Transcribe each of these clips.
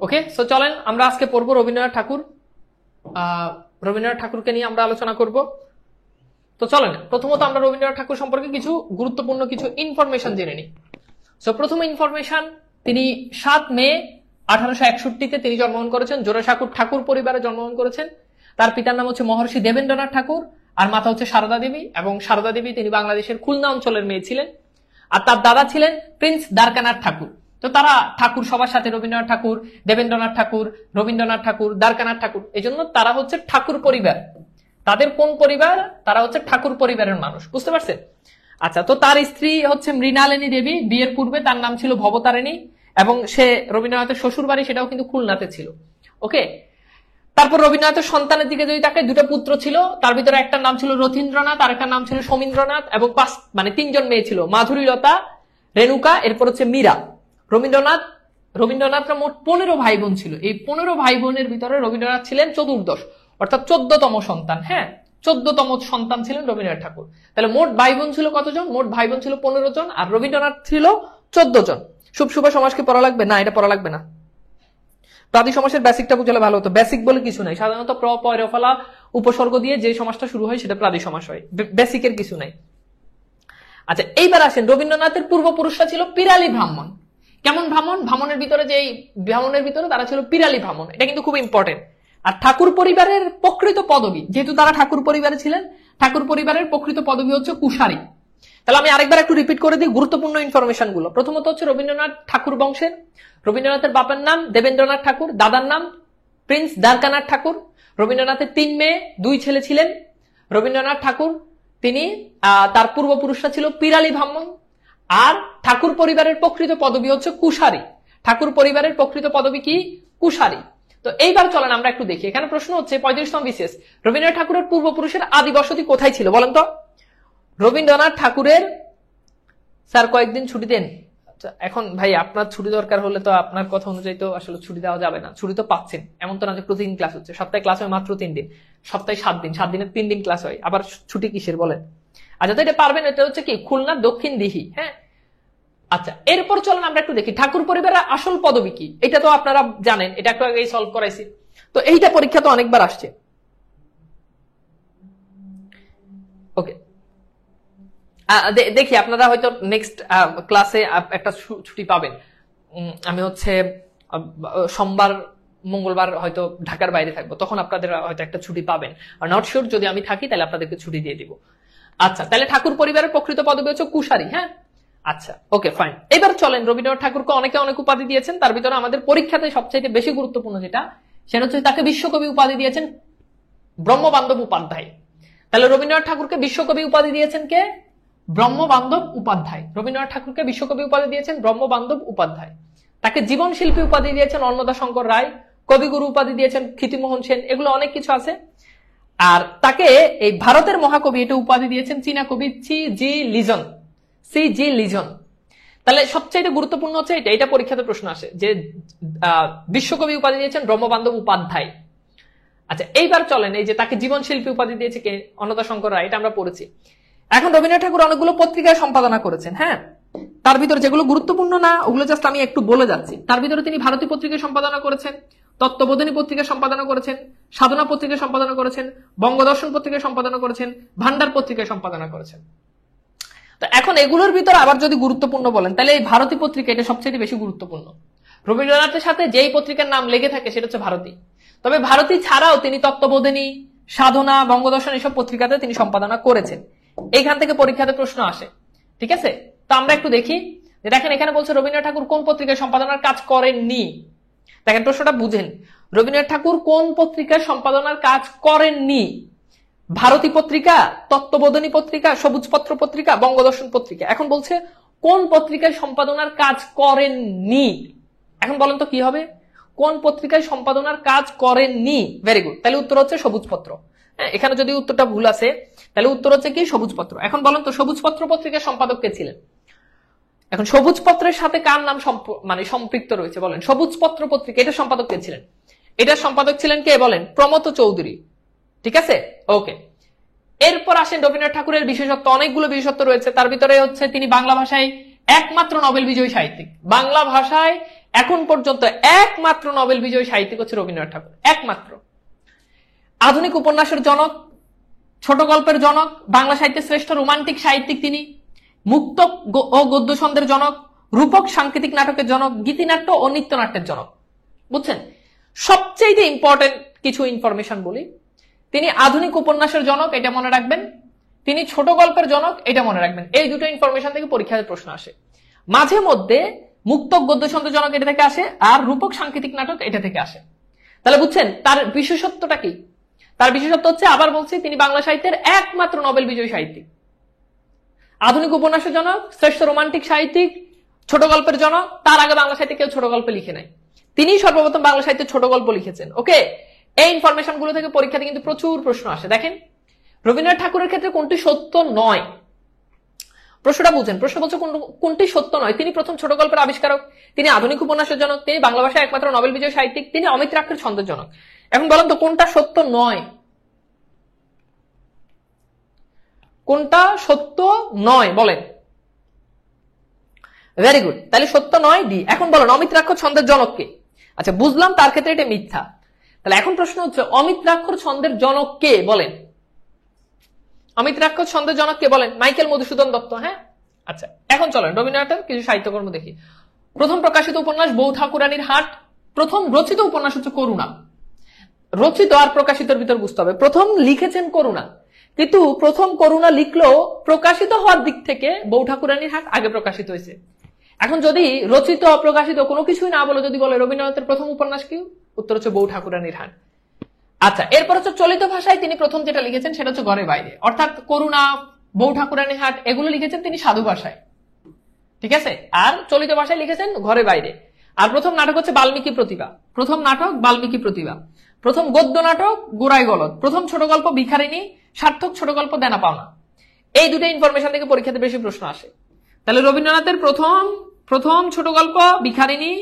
ওকে, so চলেন আমরা আজকে পড়বো রবীন্দ্রনাথ ঠাকুর। রবীন্দ্রনাথ ঠাকুরকে নিয়ে আমরা আলোচনা করব। তো চলেন প্রথমত আমরা রবীন্দ্রনাথ ঠাকুর সম্পর্কে কিছু গুরুত্বপূর্ণ কিছু ইনফরমেশন জেনে নিই। সো প্রথম ইনফরমেশন, তিনি 7 মে 1861-তে তিনি জন্মগ্রহণ করেছেন। জোড়াসাঁকোর ঠাকুর পরিবারে জন্মগ্রহণ করেছেন। তার পিতার নাম হচ্ছে মহর্ষি দেবেন্দ্রনাথ ঠাকুর আর মাতা হচ্ছে সারদা দেবী, এবং সারদা দেবী তিনি বাংলাদেশের খুলনা অঞ্চলের মেয়ে ছিলেন। আর তার দাদা ছিলেন প্রিন্স দ্বারকানাথ ঠাকুর। তো তারা ঠাকুর সবার সাথে রবীন্দ্রনাথ ঠাকুর, দেবেন্দ্রনাথ ঠাকুর, রবীন্দ্রনাথ ঠাকুর, দ্বারকানাথ ঠাকুর, এই জন্য তারা হচ্ছে ঠাকুর পরিবার। তাদের কোন পরিবার? তারা হচ্ছে ঠাকুর পরিবারের মানুষ, বুঝতে পারছেন? আচ্ছা, তো তার স্ত্রী হচ্ছে মৃণালিনী দেবী। বিয়ের পূর্বে তার নাম ছিল ভবতারিণী, এবং সে রবীন্দ্রনাথের শ্বশুর বাড়ি সেটাও কিন্তু খুলনাতে ছিল। ওকে, তারপর রবীন্দ্রনাথের সন্তানের দিকে যদি তাকে, 2টা পুত্র ছিল, তার ভিতরে একটা নাম ছিল রথীন্দ্রনাথ আর একটা নাম ছিল সমীন্দ্রনাথ, এবং 3জন মেয়ে ছিল, মাধুরীলতা, রেণুকা, এরপর হচ্ছে মীরা। রবীন্দ্রনাথরা মোট 15 ভাই বোন ছিল। এই 15 ভাই বোনের ভিতরে রবীন্দ্রনাথ ছিলেন চতুর্দশ, অর্থাৎ 14তম সন্তান। হ্যাঁ, 14তম সন্তান ছিলেন রবীন্দ্রনাথ ঠাকুর। তাহলে মোট ভাই বোন ছিল কতজন? মোট ভাই বোন ছিল 15 জন, আর রবীন্দ্রনাথ ছিল 14 জন। শুভ সমাসকে পড়া লাগবে না? এটা পড়া লাগবে না। প্রাদি সমাসের বেসিকটা বুঝলে ভালো হতো। বেসিক বলে কিছু নাই, সাধারণত প্র, পয়, ফলা, উপসর্গ দিয়ে যে সমাসটা শুরু হয় সেটা প্রাদি সমাস হয়, বেসিকের কিছু নাই। আচ্ছা, এইবার আসেন, রবীন্দ্রনাথের পূর্বপুরুষরা ছিল পিরালি ব্রাহ্মণ। কেমন ব্রাহ্মণ? ব্রাহ্মণের ভিতরে তারা ছিল পিরালি ব্রাহ্মণ। এটা কিন্তু খুব ইম্পর্টেন্ট। আর ঠাকুর পরিবারের প্রকৃত পদবী, যেহেতু তারা ঠাকুর পরিবারে ছিলেন, ঠাকুর পরিবারের প্রকৃত পদবী হচ্ছে কুশারী। তাহলে আমি আরেকবার একটু রিপিট করে দিই গুরুত্বপূর্ণ ইনফরমেশন গুলো। প্রথমত হচ্ছে রবীন্দ্রনাথ ঠাকুর বংশের। রবীন্দ্রনাথের বাবার নাম দেবেন্দ্রনাথ ঠাকুর, দাদার নাম প্রিন্স দ্বারকানাথ ঠাকুর। রবীন্দ্রনাথের 3 মেয়ে 2 ছেলে ছিলেন। রবীন্দ্রনাথ ঠাকুর তিনি তার পূর্বপুরুষরা ছিল পিরালি ব্রাহ্মণ। আর ঠাকুর পরিবারের প্রকৃত পদবী হচ্ছে কুশারী। ঠাকুর পরিবারের প্রকৃত পদবী কি? কুশারী। তো এইবার চলেন আমরা একটু দেখি। এখানে প্রশ্ন হচ্ছে 35তম বিশেষ, রবীন্দ্রনাথ ঠাকুরের পূর্বপুরুষের আদি বসতি কোথায় ছিল বলেন তো? রবীন্দ্রনাথ ঠাকুরের, স্যার কয়েকদিন ছুটি দেন। এখন ভাই আপনার ছুটি দরকার হলে তো আপনার কথা অনুযায়ী তো আসলে ছুটি দেওয়া যাবে না। ছুটি তো পাচ্ছেন, এমন তো না যে প্রতিদিন ক্লাস হচ্ছে। সপ্তাহে ক্লাস হয় মাত্র 3 দিন, সপ্তাহে 7 দিন, 7 দিনের 3 দিন ক্লাস হয়, আবার ছুটি কিসের বলেন? আচ্ছা, তো এটা পারবেন। এটা হচ্ছে কি? খুলনা দক্ষিণ দিঘি। হ্যাঁ, আচ্ছা, এরপর চলেন আমরা একটু দেখি ঠাকুর পরিবারের আসল পদবী কি। এটা তো আপনারা জানেন, এটা একটু আগে সলভ করাইছি। তো এইটা পরীক্ষা তো অনেকবার আসছে। ওকে, দেখি আপনারা হয়তো নেক্সট ক্লাসে একটা ছুটি পাবেন। আমি হচ্ছে সোমবার মঙ্গলবার হয়তো ঢাকার বাইরে থাকবো, তখন আপনাদের হয়তো একটা ছুটি পাবেন। আর নট শিওর, যদি আমি থাকি তাহলে আপনাদেরকে ছুটি দিয়ে দিব। আচ্ছা, তাহলে ঠাকুর পরিবারের প্রকৃত পদবী হচ্ছে কুশারী। হ্যাঁ, আচ্ছা, ওকে, ফাইন। এবার চলেন, রবীন্দ্রনাথ ঠাকুরকে অনেকে অনেক উপাধি দিয়েছেন। তার ভিতরে আমাদের পরীক্ষাতে সবচেয়ে বেশি গুরুত্বপূর্ণ যেটা, সেটা হচ্ছে তাকে বিশ্বকবি উপাধি দিয়েছেন ব্রহ্মবান্ধব উপাধ্যায়। তাহলে রবীন্দ্রনাথ ঠাকুরকে বিশ্বকবি উপাধি দিয়েছেন কে? ব্রহ্মবান্ধব উপাধ্যায়। রবীন্দ্রনাথ ঠাকুরকে বিশ্বকবি উপাধি দিয়েছেন ব্রহ্মবান্ধব উপাধ্যায়। তাকে জীবন শিল্পী উপাধি দিয়েছেন অন্নদা শঙ্কর রায়। কবিগুরু উপাধি দিয়েছেন ক্ষিতিমোহন সেন। এগুলো অনেক কিছু আছে। আর তাকে এই ভারতের মহাকবি এটা উপাধি দিয়েছেন চীনা কবি সি জি লিজন। তাহলে সবচেয়ে গুরুত্বপূর্ণ হচ্ছে এটা পরীক্ষাতে প্রশ্ন আসে যে বিশ্বকবি উপাধি দিয়েছেন ব্রহ্মবান্ধব উপাধ্যায়। আচ্ছা, এইবার চলেন, এই যে তাকে জীবন শিল্পী উপাধি দিয়েছে কে? অন্নদা শঙ্কর রায়, এটা আমরা পড়েছি। এখন রবীন্দ্রনাথ ঠাকুর অনেকগুলো পত্রিকায় সম্পাদনা করেছেন। হ্যাঁ, তার ভিতরে যেগুলো গুরুত্বপূর্ণ না ওগুলো জাস্ট আমি একটু বলে যাচ্ছি। তার ভিতরে তিনি ভারতী পত্রিকায় সম্পাদনা করেছেন, তত্ত্ববোধিনী পত্রিকায় সম্পাদনা করেছেন, সাধনা পত্রিকায় সম্পাদনা করেছেন, বঙ্গদর্শন পত্রিকায় সম্পাদনা করেছেন, ভান্ডার পত্রিকায় সম্পাদনা করেছেন। তো এখন এগুলোর ভিতর আবার যদি গুরুত্বপূর্ণ বলেন, তাহলে এই ভারতী পত্রিকা এটা সবচেয়ে বেশি গুরুত্বপূর্ণ। রবীন্দ্রনাথের সাথে যেই পত্রিকার নাম লেগে থাকে সেটা হচ্ছে ভারতী। তবে ভারতী ছাড়াও তিনি তত্ত্ববোধিনী, সাধনা, বঙ্গদর্শন এসব পত্রিকাতে তিনি সম্পাদনা করেছেন। এইখান থেকে পরীক্ষাতে প্রশ্ন আসে, ঠিক আছে? তো আমরা একটু দেখি। দেখেন, এখানে বলছে রবীন্দ্রনাথ ঠাকুর কোন পত্রিকায় সম্পাদনার কাজ করেননি। দেখেন প্রশ্নটা বুঝেন, রবীন্দ্রনাথ ঠাকুর কোন পত্রিকায় সম্পাদনার কাজ করেননি? ভারতী পত্রিকা, তত্ত্ববোধিনী পত্রিকা, সবুজপত্র পত্রিকা, বঙ্গদর্শন পত্রিকা। এখন বলছে কোন পত্রিকায় সম্পাদনার কাজ করেননি। এখন বলেন তো কি হবে? কোন পত্রিকায় সম্পাদনার কাজ করেননি? ভেরি গুড, তাহলে উত্তর হচ্ছে সবুজপত্র। হ্যাঁ, এখানে যদি উত্তরটা ভুল আছে তাহলে উত্তর হচ্ছে কি? সবুজপত্র। এখন বলেন তো সবুজপত্র পত্রিকার সম্পাদক কে ছিলেন? এখন সবুজপত্রের সাথে কার নাম সম্পৃক্ত রয়েছে বলেন? সবুজপত্র পত্রিকা, এটা সম্পাদক কে ছিলেন? এটার সম্পাদক ছিলেন কে বলেন? প্রমথ চৌধুরী। ঠিক আছে, ওকে। এরপর আসেন রবীন্দ্রনাথ ঠাকুরের বিশেষত্ব। অনেকগুলো বিশেষত্ব রয়েছে, তার ভিতরে হচ্ছে তিনি বাংলা ভাষায় একমাত্র নোবেল বিজয়ী সাহিত্যিক। বাংলা ভাষায় এখন পর্যন্ত একমাত্র নোবেল বিজয়ী সাহিত্যিক হচ্ছে রবীন্দ্রনাথ ঠাকুর, একমাত্র। আধুনিক উপন্যাসের জনক, ছোট গল্পের জনক, বাংলা সাহিত্যের শ্রেষ্ঠ রোমান্টিক সাহিত্যিক তিনি, মুক্ত ও গদ্য ছন্দের জনক, রূপক সাংকেতিক নাটকের জনক, গীতিনাট্য ও নৃত্যনাট্যের জনক। বুঝছেন? সবচেয়ে ইম্পর্টেন্ট কিছু ইনফরমেশন বলি। তিনি আধুনিক উপন্যাসের জনক, এটা মনে রাখবেন। তিনি ছোট গল্পের জনক, এটা মনে রাখবেন। এই দুটো ইনফরমেশন থেকে পরীক্ষায় প্রশ্ন আসে। মাঝে মধ্যে মুক্ত গদ্য ছন্দের জনক এটা থেকে আসে, আর রূপক সাংকেতিক নাটক এটা থেকে আসে। তাহলে বুঝছেন তার বিশেষত্বটা কি? তার বিশেষত্ব হচ্ছে, আবার বলছি, তিনি বাংলা সাহিত্যের একমাত্র নোবেল বিজয়ী সাহিত্যিক। আধুনিক উপন্যাসের জনক, শ্রেষ্ঠ রোমান্টিক সাহিত্যিক, ছোট গল্পের জনক। তার আগে বাংলা সাহিত্যে কেউ ছোট গল্প লিখে নাই, তিনি সর্বপ্রথম বাংলা সাহিত্যে ছোট গল্প লিখেছেন। ওকে, এই ইনফরমেশন গুলো থেকে পরীক্ষাতে কিন্তু প্রচুর প্রশ্ন আসে। দেখেন, রবীন্দ্রনাথ ঠাকুরের ক্ষেত্রে কোনটি সত্য নয়, প্রশ্নটা বুঝেন। প্রশ্ন বলছে কোনটি সত্য নয়। তিনি প্রথম ছোট গল্পের আবিষ্কারক, তিনি আধুনিক উপন্যাসের জনক, তিনি বাংলা ভাষায় একমাত্র নোবেল বিজয়ী সাহিত্যিক, তিনি অমিত্রাক্ষর ছন্দের জনক। এখন বলেন তো কোনটা সত্য নয়? কোনটা সত্য নয় বলেন? ভেরি গুড, তাহলে সত্য নয় ডি। এখন বলেন অমিত্রাক্ষর ছন্দের জনক কে? আচ্ছা, বুঝলাম তার ক্ষেত্রে এটা মিথ্যা। তাহলে এখন প্রশ্ন হচ্ছে অমিত্রাক্ষর ছন্দের জনক কে বলেন? অমিত্রাক্ষর ছন্দের জনক কে বলেন? মাইকেল মধুসূদন দত্ত। হ্যাঁ, আচ্ছা, এখন চলেন রবীন্দ্রনাথের কিছু সাহিত্যকর্ম দেখি। প্রথম প্রকাশিত উপন্যাস বউ ঠাকুরানীর হাট। প্রথম রচিত উপন্যাস হচ্ছে করুণা। রচিত আর প্রকাশিতের ভিতর বুঝতে হবে। প্রথম লিখেছেন করুণা, কিন্তু প্রথম করুণা লিখলেও প্রকাশিত হওয়ার দিক থেকে বউ ঠাকুরানীর হাট আগে প্রকাশিত হয়েছে। এখন যদি রচিত অপ্রকাশিত কোনো কিছুই না বলে যদি বলে রবীন্দ্রনাথের প্রথম উপন্যাস কি, উত্তর হচ্ছে বউ ঠাকুরানীর হাট। আচ্ছা, এরপর হচ্ছে চলিত ভাষায় তিনি প্রথম যেটা লিখেছেন সেটা হচ্ছে ঘরে বাইরে, অর্থাৎ করুণা, বউ ঠাকুরানীর হাট এগুলো লিখেছেন তিনি সাধু ভাষায়, ঠিক আছে। আর চলিত ভাষায় লিখেছেন ঘরে বাইরে। আর প্রথম নাটক হচ্ছে বাল্মীকি প্রতিভা। প্রথম নাটক বাল্মীকি প্রতিভা। প্রথম গদ্য নাটক গোড়াই গলদ। প্রথম ছোট গল্প ভিখারিনী। সার্থক ছোট গল্প দেনা পাওনা। এই দুটো ইনফরমেশন থেকে পরীক্ষাতে বেশি প্রশ্ন আসে। তাহলে রবীন্দ্রনাথের প্রথম ছোট গল্প ভিখারিনী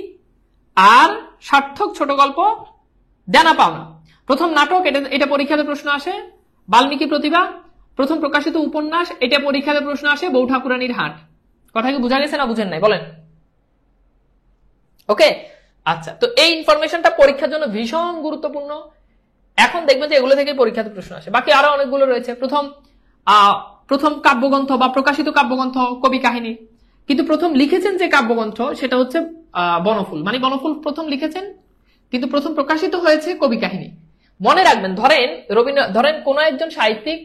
আর সার্থক ছোট গল্প দেনা পাওনা। প্রথম নাটক, এটা পরীক্ষাতে প্রশ্ন আসে বাল্মীকি প্রতিভা। প্রথম প্রকাশিত উপন্যাস, এটা পরীক্ষাতে প্রশ্ন আসে বউ ঠাকুরানীর হাট। কথা কি বুঝা গেছে না বুঝেন নাই বলেন? ওকে, আচ্ছা, তো এই ইনফরমেশনটা পরীক্ষার জন্য ভীষণ গুরুত্বপূর্ণ। এখন দেখবেন যে এগুলো থেকে পরীক্ষাতে প্রশ্ন আসে। বাকি আরো অনেকগুলো রয়েছে। প্রথম কাব্যগ্রন্থ বা প্রকাশিত কাব্যগ্রন্থ কবি কাহিনী, কিন্তু প্রথম লিখেছেন যে কাব্যগ্রন্থ সেটা হচ্ছে বনফুল। মানে বনফুল প্রথম লিখেছেন, কিন্তু প্রথম প্রকাশিত হয়েছে কবি কাহিনী। মনে রাখবেন, ধরেন কোন একজন সাহিত্যিক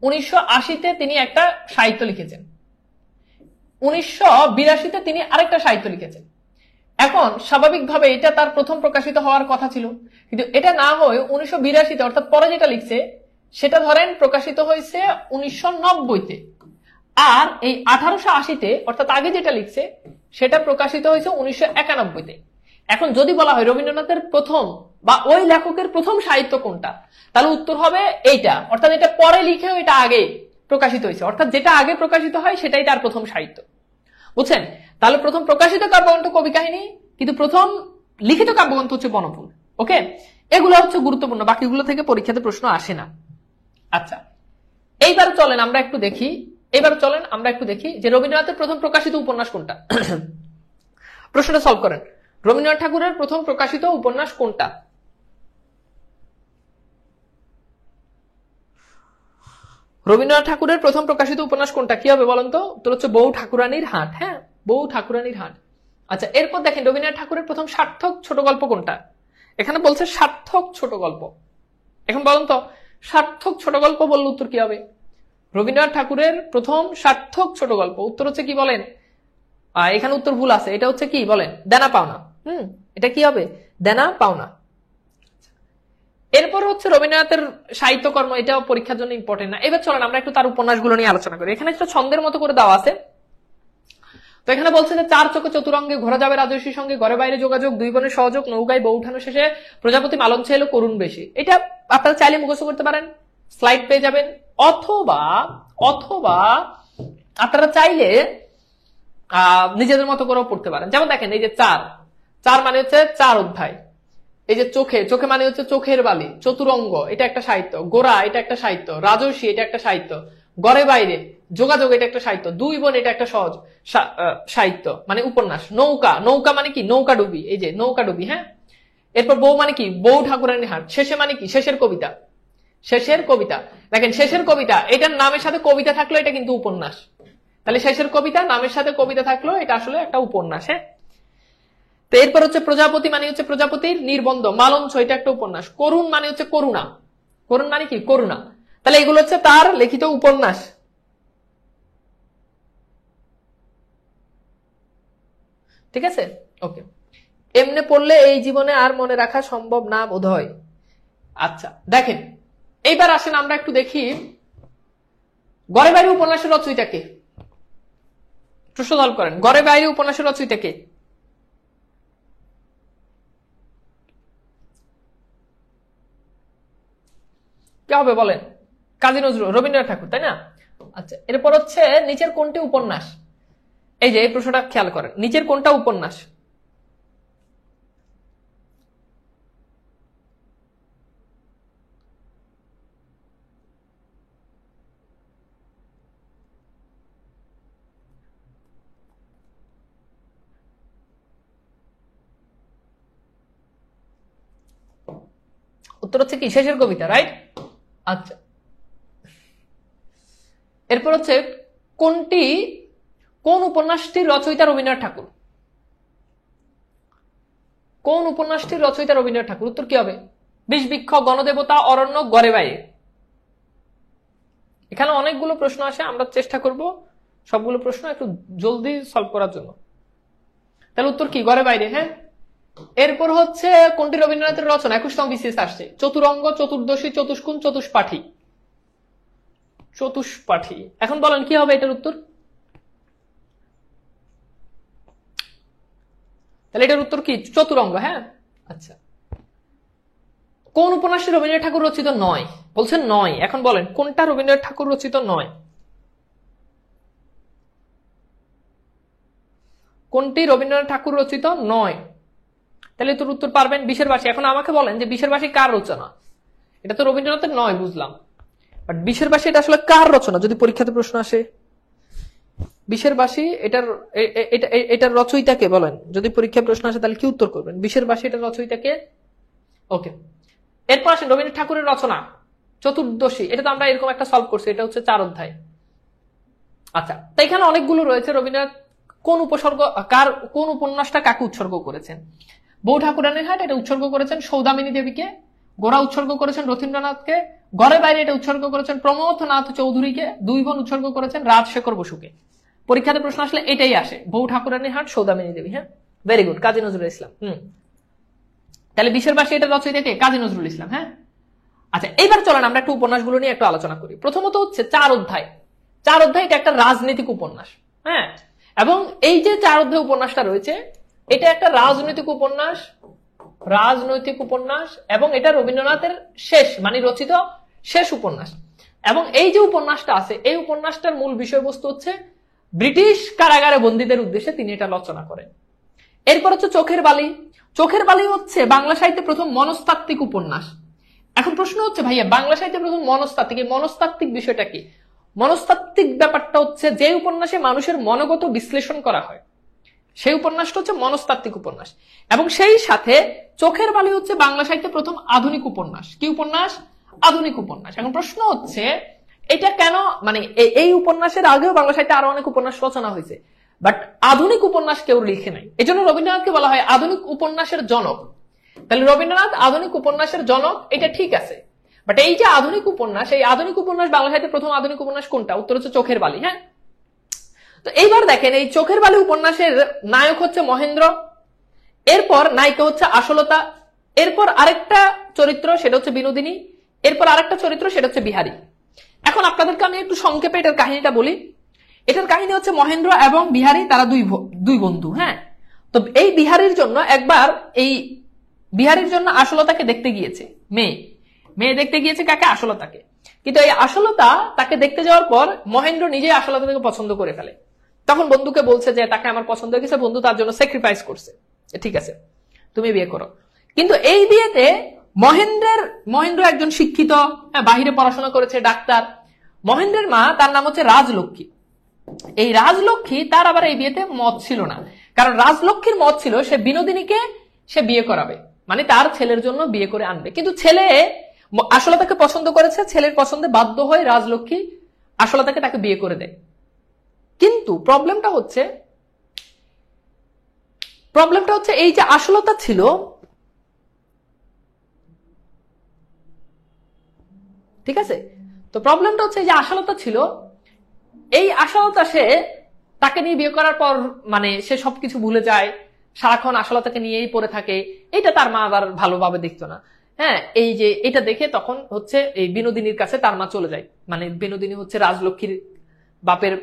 1980-তে তিনি একটা সাহিত্য লিখেছেন, 1982-তে তিনি আরেকটা সাহিত্য লিখেছেন। এখন স্বাভাবিকভাবে এটা তার প্রথম প্রকাশিত হওয়ার কথা ছিল, কিন্তু এটা না হয়ে 1982-তে, অর্থাৎ পরে যেটা লিখছে সেটা ধরেন প্রকাশিত হয়েছে 1990-তে। আর এই 1880-তে, অর্থাৎ আগে যেটা লিখছে সেটা প্রকাশিত হয়েছে 1991-তে। এখন যদি বলা হয় রবীন্দ্রনাথের প্রথম বা ওই লেখকের প্রথম সাহিত্য কোনটা, তাহলে উত্তর হবে এইটা, অর্থাৎ এটা পরে লিখেও এটা আগে প্রকাশিত হয়েছে, অর্থাৎ যেটা আগে প্রকাশিত হয় সেটাই তার প্রথম সাহিত্য। বুঝছেন? তাহলে প্রথম প্রকাশিত কাব্যগ্রন্থ কবি কাহিনী, কিন্তু প্রথম লিখিত কাব্যগ্রন্থ হচ্ছে বনফুল। ওকে, এগুলো হচ্ছে গুরুত্বপূর্ণ, বাকিগুলো থেকে পরীক্ষাতে প্রশ্ন আসে না। আচ্ছা, এইবার চলেন আমরা একটু দেখি যে রবীন্দ্রনাথের প্রথম প্রকাশিত উপন্যাস কোনটা। প্রশ্নটা সলভ করেন। রবীন্দ্রনাথ ঠাকুরের প্রথম প্রকাশিত উপন্যাস কোনটা? রবীন্দ্রনাথ ঠাকুরের প্রথম প্রকাশিত উপন্যাস কোনটা? কি হবে বলেন তো? উত্তর হচ্ছে বউ ঠাকুরানীর হাট। হ্যাঁ, বউ ঠাকুরানীর হাট। আচ্ছা, এরপর দেখেন রবীন্দ্রনাথ ঠাকুরের প্রথম সার্থক ছোট গল্প কোনটা? এখানে বলছে সার্থক ছোট গল্প। এখন বলেন তো সার্থক ছোট গল্প বললে উত্তর কি হবে? রবীন্দ্রনাথ ঠাকুরের প্রথম সার্থক ছোট গল্প, উত্তর হচ্ছে কি বলেন? এখানে উত্তর ভুল আছে, এটা হচ্ছে কি বলেন? দেনা পাওনা। এটা কি হবে? দেনা পাওনা। এরপর হচ্ছে রবীন্দ্রনাথের সাহিত্যকর্ম, এটাও পরীক্ষার জন্য ইম্পর্টেন্ট না। এবার চলেন আমরা একটু তার উপন্যাসগুলো নিয়ে আলোচনা করি। এখানে একটা ছন্দের মতো করে দেওয়া আছে। তো এখানে বলছে যে চার চোখে চতুরঙ্গে ঘোরা যাবে রাজস্বীর সঙ্গে, ঘরে বাইরে যোগাযোগ, দুই বোনের সহযোগ, নৌকায় বউ উঠানো শেষে, প্রজাপতি মালঞ্চে এলো করুণ বেশি। এটা আপনারা চাইলে মুখস্থ করতে পারেন, স্লাইড পেয়ে যাবেন, অথবা আপনারা চাইলে নিজেদের মতো করেও পড়তে পারেন। যেমন দেখেন এই যে চার মানে হচ্ছে 4 অধ্যায়। এই যে চোখে মানে হচ্ছে চোখের বালি, চতুরঙ্গ এটা একটা সাহিত্য, গোরা এটা একটা সাহিত্য, রাজস্বী এটা একটা সাহিত্য, ঘরে বাইরে, যোগাযোগ এটা একটা সাহিত্য, দুই বোন এটা একটা সহজ সাহিত্য মানে উপন্যাস। নৌকা, নৌকা মানে কি নৌকা ডুবি, এই যে নৌকা ডুবি, হ্যাঁ। এরপর বউ মানে কি বউ ঠাকুরানীর হাট। শেষে মানে কি শেষের কবিতা, শেষের কবিতা। দেখেন শেষের কবিতা এটার নামের সাথে কবিতা থাকলো এটা কিন্তু উপন্যাস। তাহলে শেষের কবিতা নামের সাথে কবিতা থাকলো এটা আসলে একটা উপন্যাস, হ্যাঁ। তো এরপর হচ্ছে প্রজাপতি মানে হচ্ছে প্রজাপতির নির্বন্ধ। মালঞ্চ এটা একটা উপন্যাস। করুণ মানে হচ্ছে করুণা, করুণ মানে কি করুণা। তাহলে এগুলো হচ্ছে তার লিখিত উপন্যাস। ঠিক আছে, ওকে। এমনি পড়লে এই জীবনে আর মনে রাখা সম্ভব না বোধহয়। আচ্ছা দেখেন, এইবার আসেন আমরা একটু দেখি ঘরে বাইরে উপন্যাসের রচয়িতা কে। প্রশ্ন সলভ করেন, ঘরে বাইরে উপন্যাসের রচয়িতা কে? কে হবে বলেন? কাজী নজরুল, রবীন্দ্রনাথ ঠাকুর, তাই না? আচ্ছা, এরপর হচ্ছে নিচের কোনটি উপন্যাস? এই যে এই প্রশ্নটা খেয়াল করেন, নিচের কোনটা উপন্যাস? উত্তর হচ্ছে কি শেষের কবিতা, রাইট? আচ্ছা, এরপর হচ্ছে কোনটি, কোন উপন্যাসটির রচয়িতা রবীন্দ্রনাথ ঠাকুর? কোন উপন্যাসটির রচয়িতা রবীন্দ্রনাথ ঠাকুর? উত্তর কি হবে? বিষবৃক্ষ, গণদেবতা, অরণ্য, ঘরে বাইরে। এখানে অনেকগুলো প্রশ্ন আসে, আমরা চেষ্টা করব সবগুলো প্রশ্ন একটু জলদি সলভ করার জন্য। তাহলে উত্তর কি ঘরে বাইরে, হ্যাঁ। এরপর হচ্ছে কোনটি রবীন্দ্রনাথের রচনা? 21তম বিসিএস আসছে। চতুরঙ্গ, চতুর্দশী, চতুষ্কুণ, চতুষ্পাঠী। চতুষ্পাঠী, এখন বলেন কি হবে এটার উত্তর? তাহলে এটার উত্তর কি চতুরঙ্গ, হ্যাঁ। আচ্ছা, কোন উপন্যাসটি রবীন্দ্রনাথ ঠাকুর রচিত নয়? বলছেন নয়, এখন বলেন কোনটা রবীন্দ্রনাথ ঠাকুর রচিত নয়? কোনটি রবীন্দ্রনাথ ঠাকুর রচিত নয়? তাহলে তোর উত্তর পারবেন বিশের বাসী। এখন আমাকে বলেন যে বিশের বাসী কার রচনা? এটা তো রবীন্দ্রনাথের নয়, বুঝলাম, বাট বিশের বাসী এটা আসলে কার রচনা যদি পরীক্ষাতে প্রশ্ন আসে? বিশের বাসী এটার রচয়িতাকে বলেন, যদি পরীক্ষায় প্রশ্ন আসে তাহলে কি উত্তর করবেন? বিশের বাসী এটার রচয়িতাকে। ওকে, এরপর আসেন রবীন্দ্রনাথ ঠাকুরের রচনা চতুর্দশী। এটা তো আমরা এরকম একটা সলভ করছি, এটা হচ্ছে 4 অধ্যায়। আচ্ছা, তো এখানে অনেকগুলো রয়েছে। রবীন্দ্রনাথ কোন উপসর্গ, কোন উপন্যাসটা কাকে উৎসর্গ করেছেন? বউ ঠাকুরানীর হাট এটা উৎসর্গ করেছেন সৌদামিনী দেবীকে। গোরা উৎসর্গ করেছেন রথীন্দ্রনাথকে। ঘরে বাইরে এটা উৎসর্গ করেছেন প্রমথনাথ চৌধুরীকে। দুই বোন উৎসর্গ করেছেন রাজশেখর বসুকে। পরীক্ষাতে প্রশ্ন আসলে এটাই আসে, বউ ঠাকুরানীর হাট, সৌদামিনী দেবী, হ্যাঁ। Very good, Kazi Nazrul Islam. তাহলে বিশের বাসী এটা রচয়িতা কে? কাজী নজরুল ইসলাম, হ্যাঁ। আচ্ছা, এইবার চলেন আমরা একটু উপন্যাসগুলো নিয়ে একটু আলোচনা করি। প্রথমত হচ্ছে 4 অধ্যায়। 4 অধ্যায় এটা একটা রাজনৈতিক উপন্যাস, হ্যাঁ। এবং এই যে 4 অধ্যায় উপন্যাসটা রয়েছে এটা একটা রাজনৈতিক উপন্যাস, রাজনৈতিক উপন্যাস, এবং এটা রবীন্দ্রনাথের শেষ মানে রচিত শেষ উপন্যাস। এবং এই যে উপন্যাসটা আছে এই উপন্যাসটার মূল বিষয়বস্তু হচ্ছে ব্রিটিশ কারাগারে বন্দীদের উদ্দেশ্যে তিনি এটা রচনা করেন। এরপর হচ্ছে চোখের বালি। চোখের বালি হচ্ছে বাংলা সাহিত্যে প্রথম মনস্তাত্ত্বিক উপন্যাস। এখন প্রশ্ন হচ্ছে ভাইয়া বাংলা সাহিত্যে প্রথম মনস্তাত্ত্বিক, এই মনস্তাত্ত্বিক বিষয়টা কি? মনস্তাত্ত্বিক ব্যাপারটা হচ্ছে যে উপন্যাসে মানুষের মনোগত বিশ্লেষণ করা হয় সেই উপন্যাসটা হচ্ছে মনস্তাত্ত্বিক উপন্যাস। এবং সেই সাথে চোখের বালি হচ্ছে বাংলা সাহিত্যে প্রথম আধুনিক উপন্যাস। কি উপন্যাস? আধুনিক উপন্যাস। এখন প্রশ্ন হচ্ছে এটা কেন, মানে এই উপন্যাসের আগেও বাংলা সাহিত্যে আরো অনেক উপন্যাস রচনা হয়েছে, বাট আধুনিক উপন্যাস কেউ লিখে নাই। এই জন্য রবীন্দ্রনাথকে বলা হয় আধুনিক উপন্যাসের জনক। তাহলে রবীন্দ্রনাথ আধুনিক উপন্যাসের জনক, এটা ঠিক আছে, বাট এই যে আধুনিক উপন্যাস, এই আধুনিক উপন্যাস বাংলা সাহিত্যে প্রথম আধুনিক উপন্যাস কোনটা? উত্তর হচ্ছে চোখের বালি, হ্যাঁ। তো এইবার দেখেন এই চোখের বালি উপন্যাসের নায়ক হচ্ছে মহেন্দ্র, এরপর নায়িকা হচ্ছে আশলতা, এরপর আরেকটা চরিত্র সেটা হচ্ছে বিনোদিনী, এরপর আরেকটা চরিত্র সেটা হচ্ছে বিহারী। এখন আপনাদেরকে আমি একটু সংক্ষেপে এটার কাহিনীটা বলি। এটার কাহিনী হচ্ছে মহেন্দ্র এবং বিহারী তারা দুই বন্ধু, হ্যাঁ। তো এই বিহারীর জন্য একবার এই বিহারীর জন্য আশলতাকে দেখতে গিয়েছে মেয়ে দেখতে গিয়েছে কাকে? আশলতাকে। কিন্তু এই আশলতা তাকে দেখতে যাওয়ার পর মহেন্দ্র নিজে আশলতাকে পছন্দ করে ফেলে। তখন বন্ধুকে বলছে যে তাকে আমার পছন্দ হয়ে গেছে, বন্ধু তার জন্য স্যাক্রিফাইস করছে, ঠিক আছে তুমি বিয়ে করো। কিন্তু এই বিয়েতে মহেন্দ্র একজন শিক্ষিত, বাহিরে পড়াশোনা করেছে, ডাক্তার। মহেন্দ্রের মা, তার নাম হচ্ছে রাজলক্ষ্মী। এই রাজলক্ষ্মী তার আবার এই বিয়েতে মত ছিল না, কারণ রাজলক্ষ্মীর মত ছিল সে বিনোদিনীকে সে বিয়ে করাবে, মানে তার ছেলের জন্য বিয়ে করে আনবে। কিন্তু ছেলে আশালতাকে পছন্দ করেছে, ছেলের পছন্দে বাধ্য হয়ে রাজলক্ষ্মী আশালতাকে তাকে বিয়ে করে দেয়। কিন্তু প্রবলেমটা হচ্ছে এই যে আশালতা ছিল, ঠিক আছে, তো প্রবলেমটা হচ্ছে এই যে আশালতা ছিল, এই আশালতা সে তাকে নিয়ে বিয়ে করার পর মানে সে সবকিছু ভুলে যায়, সারাক্ষণ আশালতাকে নিয়েই পড়ে থাকে। এটা তার মা আবার ভালোভাবে দেখতো না। হ্যাঁ, এই যে এটা দেখে তখন হচ্ছে এই বিনোদিনীর কাছে তার মা চলে যায়, মানে বিনোদিনী হচ্ছে রাজলক্ষ্মীর বাপের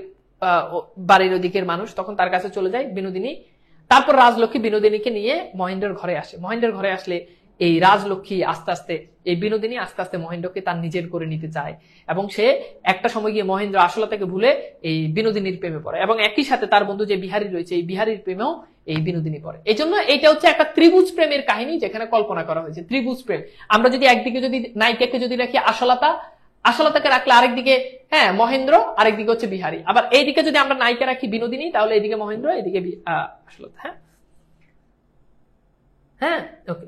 বাড়ির ওদিকের মানুষ, তখন তার কাছে চলে যায় বিনোদিনী। তারপর রাজলক্ষ্মী বিনোদিনীকে নিয়ে মহেন্দ্রের ঘরে আসে। মহেন্দ্রের ঘরে আসলে এই রাজলক্ষ্মী আস্তে আস্তে, এই বিনোদিনী আস্তে আস্তে মহেন্দ্রকে তার নিজের করে নিতে চায়, এবং সে একটা সময় গিয়ে মহেন্দ্র আশালতাকে ভুলে এই বিনোদিনীর প্রেমে পড়ে, এবং একই সাথে তার বন্ধু যে বিহারী রয়েছে, এই বিহারীর প্রেমেও এই বিনোদিনী পড়ে। এই জন্য এটা হচ্ছে একটা ত্রিভুজ প্রেমের কাহিনী যেখানে কল্পনা করা হয়েছে, ত্রিভুজ প্রেম। আমরা যদি একদিকে যদি নায়িকাকে যদি রাখি আশালতাকে রাখলে আরেকদিকে হ্যাঁ মহেন্দ্র, আরেকদিকে হচ্ছে বিহারী। আবার এইদিকে যদি আমরা নায়িকা রাখি বিনোদিনী, তাহলে এইদিকে মহেন্দ্র, এদিকে আশালতা। হ্যাঁ হ্যাঁ, ওকে,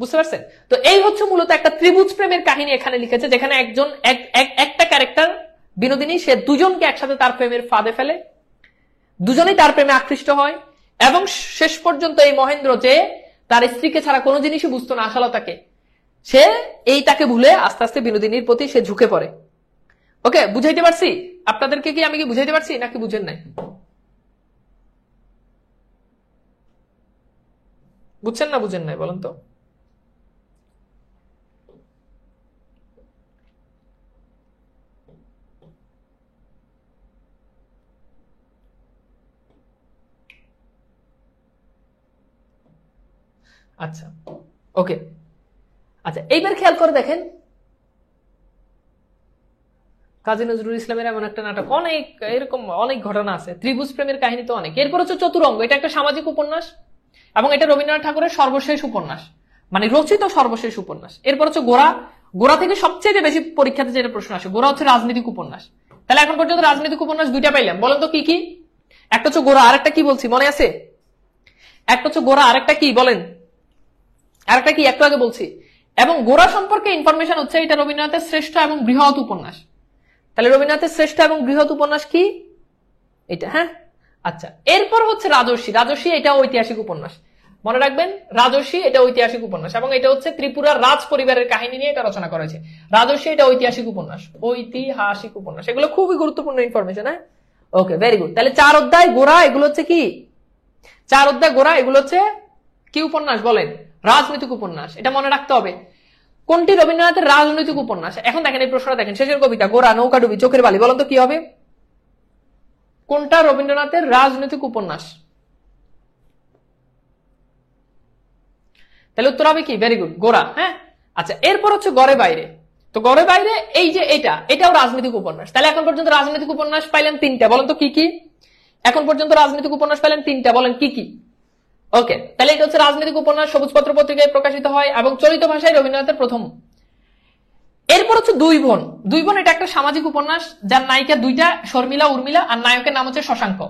বুঝতে পারছেন? তো এই হচ্ছে মূলত একটা ত্রিভুজ প্রেমের কাহিনী এখানে লিখেছে, যেখানে একজন একটা ক্যারেক্টার বিনোদিনী, সে দুজনকে একসাথে তার প্রেমের ফাঁদে ফেলে, দুজনেই তার প্রেমে আকৃষ্ট হয়, এবং শেষ পর্যন্ত এই মহেন্দ্র, যে তার স্ত্রীকে ছাড়া কোনো জিনিসই বুঝতো না আশালতাকে, সে তাকে ভুলে আস্তে আস্তে বিনোদিনীর প্রতি সে ঝুঁকে পড়ে। ওকে, বুঝাইতে পারছি আপনাদেরকে? কি আমি কি বুঝাইতে পারছি নাকি বুঝেন নাই? বুঝছেন না বুঝেন নাই বলেন তো? আচ্ছা, ওকে, আচ্ছা, এইবার খেয়াল করে দেখেন, কাজী নজরুল ইসলামের এমন একটা নাটক, অনেক এরকম অনেক ঘটনা আছে, ত্রিভুজ প্রেমের কাহিনী তো অনেক। এরপর হচ্ছে চতুরঙ্গ, এটা একটা সামাজিক উপন্যাস, এবং এটা রবীন্দ্রনাথ ঠাকুরের সর্বশেষ উপন্যাস, মানে রচিত সর্বশেষ উপন্যাস। এরপর হচ্ছে গোরা। গোরা থেকে সবচেয়ে বেশি পরীক্ষাতে যেটা প্রশ্ন আসে, গোরা হচ্ছে রাজনৈতিক উপন্যাস। তাহলে এখন পর্যন্ত রাজনৈতিক উপন্যাস দুইটা পাইলাম, বলেন তো কি কি? একটা হচ্ছে গোরা, আরেকটা কি বলছি মনে আছে? একটা হচ্ছে গোরা, আরেকটা কি বলেন? আরেকটা কি একটু আগে বলছি। এবং গোরা সম্পর্কে ইনফরমেশন হচ্ছে এটা রবীন্দ্রনাথের শ্রেষ্ঠ এবং বৃহৎ উপন্যাস। তাহলে রবীন্দ্রনাথের শ্রেষ্ঠ এবং বৃহৎ উপন্যাস কি? এটা। হ্যাঁ, আচ্ছা, এরপর হচ্ছে রাজর্ষি। রাজর্ষি এটা ঐতিহাসিক উপন্যাস, মনে রাখবেন, রাজর্ষি এটা ঐতিহাসিক উপন্যাস, এবং এটা হচ্ছে ত্রিপুরার রাজ পরিবারের কাহিনী নিয়ে এটা রচনা করা হয়েছে। রাজর্ষি এটা ঐতিহাসিক উপন্যাস, ঐতিহাসিক উপন্যাস, এগুলো খুবই গুরুত্বপূর্ণ ইনফরমেশন। হ্যাঁ, ওকে, ভেরি গুড। তাহলে 4 অধ্যায় গোরা, এগুলো হচ্ছে কি? 4 অধ্যায় গোরা, এগুলো হচ্ছে কি উপন্যাস বলেন? রাজনৈতিক উপন্যাস। এটা মনে রাখতে হবে। কোনটি রবীন্দ্রনাথের রাজনৈতিক উপন্যাস? এখন দেখেন এই প্রশ্নটা দেখেন, শেষের কবিতা গোরা, নৌকাডুবি, চোখের বালি, বলেন তো কি হবে? কোনটা রবীন্দ্রনাথের রাজনৈতিক উপন্যাস? তাহলে উত্তর হবে কি? ভেরি গুড, গোরা। হ্যাঁ, আচ্ছা, এরপর হচ্ছে গড়ে বাইরে। তো গড়ে বাইরে এই যে এটাও রাজনৈতিক উপন্যাস। তাহলে এখন পর্যন্ত রাজনৈতিক উপন্যাস পাইলেন 3টা, বলেন তো কি কি? এখন পর্যন্ত রাজনৈতিক উপন্যাস পাইলেন 3টা, বলেন কি কি? ওকে, তাহলে এটা হচ্ছে রাজনৈতিক উপন্যাস, সবুজপত্র পত্রিকায় প্রকাশিত হয় এবং চলিত ভাষায় রবীন্দ্রনাথের প্রথম। এরপর হচ্ছে দুই বোন। দুই বোন এটা একটা সামাজিক উপন্যাস, যার নায়িকা দুইটা, শর্মিলা, উর্মিলা, আর নায়কের নাম হচ্ছে শশাঙ্ক।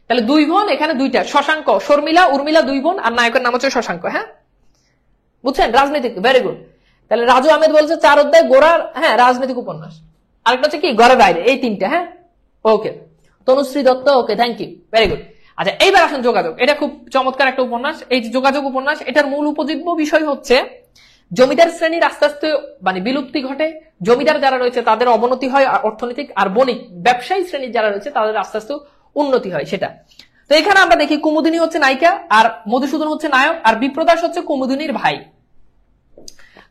তাহলে দুই বোন, এখানে দুইটা, শশাঙ্ক, শর্মিলা, উর্মিলা, দুই বোন, আর নায়কের নাম হচ্ছে শশাঙ্ক। হ্যাঁ, বুঝছেন? রাজনৈতিক, ভেরি গুড। তাহলে রাজু আহমেদ বলছে 4 অধ্যায় গোরার, হ্যাঁ, রাজনৈতিক উপন্যাস। আরেকটা হচ্ছে কি? গড়ে বাইরে, এই 3টা। হ্যাঁ, ওকে, তনুশ্রী দত্ত, ওকে, থ্যাংক ইউ, ভেরি গুড। আচ্ছা, এইবার আসুন যোগাযোগ। এটা খুব চমৎকার একটা উপন্যাস, এই যে যোগাযোগ উপন্যাস, এটার মূল উপজীব্য বিষয় হচ্ছে জমিদার শ্রেণীর আস্তে আস্তে মানে বিলুপ্তি ঘটে, জমিদার যারা রয়েছে তাদের অবনতি হয় অর্থনৈতিক, আর বণিক ব্যবসায়ী শ্রেণীর যারা রয়েছে তাদের আস্তে আস্তে উন্নতি হয়, সেটা। তো এখানে আমরা দেখি কুমুদিনী হচ্ছে নায়িকা, আর মধুসূদন হচ্ছে নায়ক, আর বিপ্রদাস হচ্ছে কুমুদিনীর ভাই।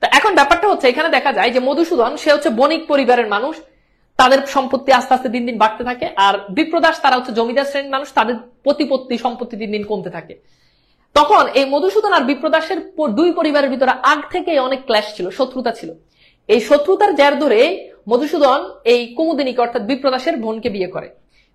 তো এখন ব্যাপারটা হচ্ছে, এখানে দেখা যায় যে মধুসূদন সে হচ্ছে বণিক পরিবারের মানুষ, তাদের সম্পত্তি আস্তে আস্তে দিন দিন বাড়তে থাকে, আর বিপ্রদাস তারা হচ্ছে জমিদার শ্রেণীর মানুষ, তাদের প্রতিপত্তি সম্পত্তি দিন দিন কমতে থাকে। তখন এই মধুসূদন আর বিপ্রদাসের দুই পরিবারের ভিতরে আগ থেকে অনেক ক্ল্যাশ ছিল, শত্রুতা ছিল। এই শত্রুতার জের ধরে মধুসূদন এই কুমুদিনীকে অর্থাৎ বিপ্রদাসের বোনকে বিয়ে করে।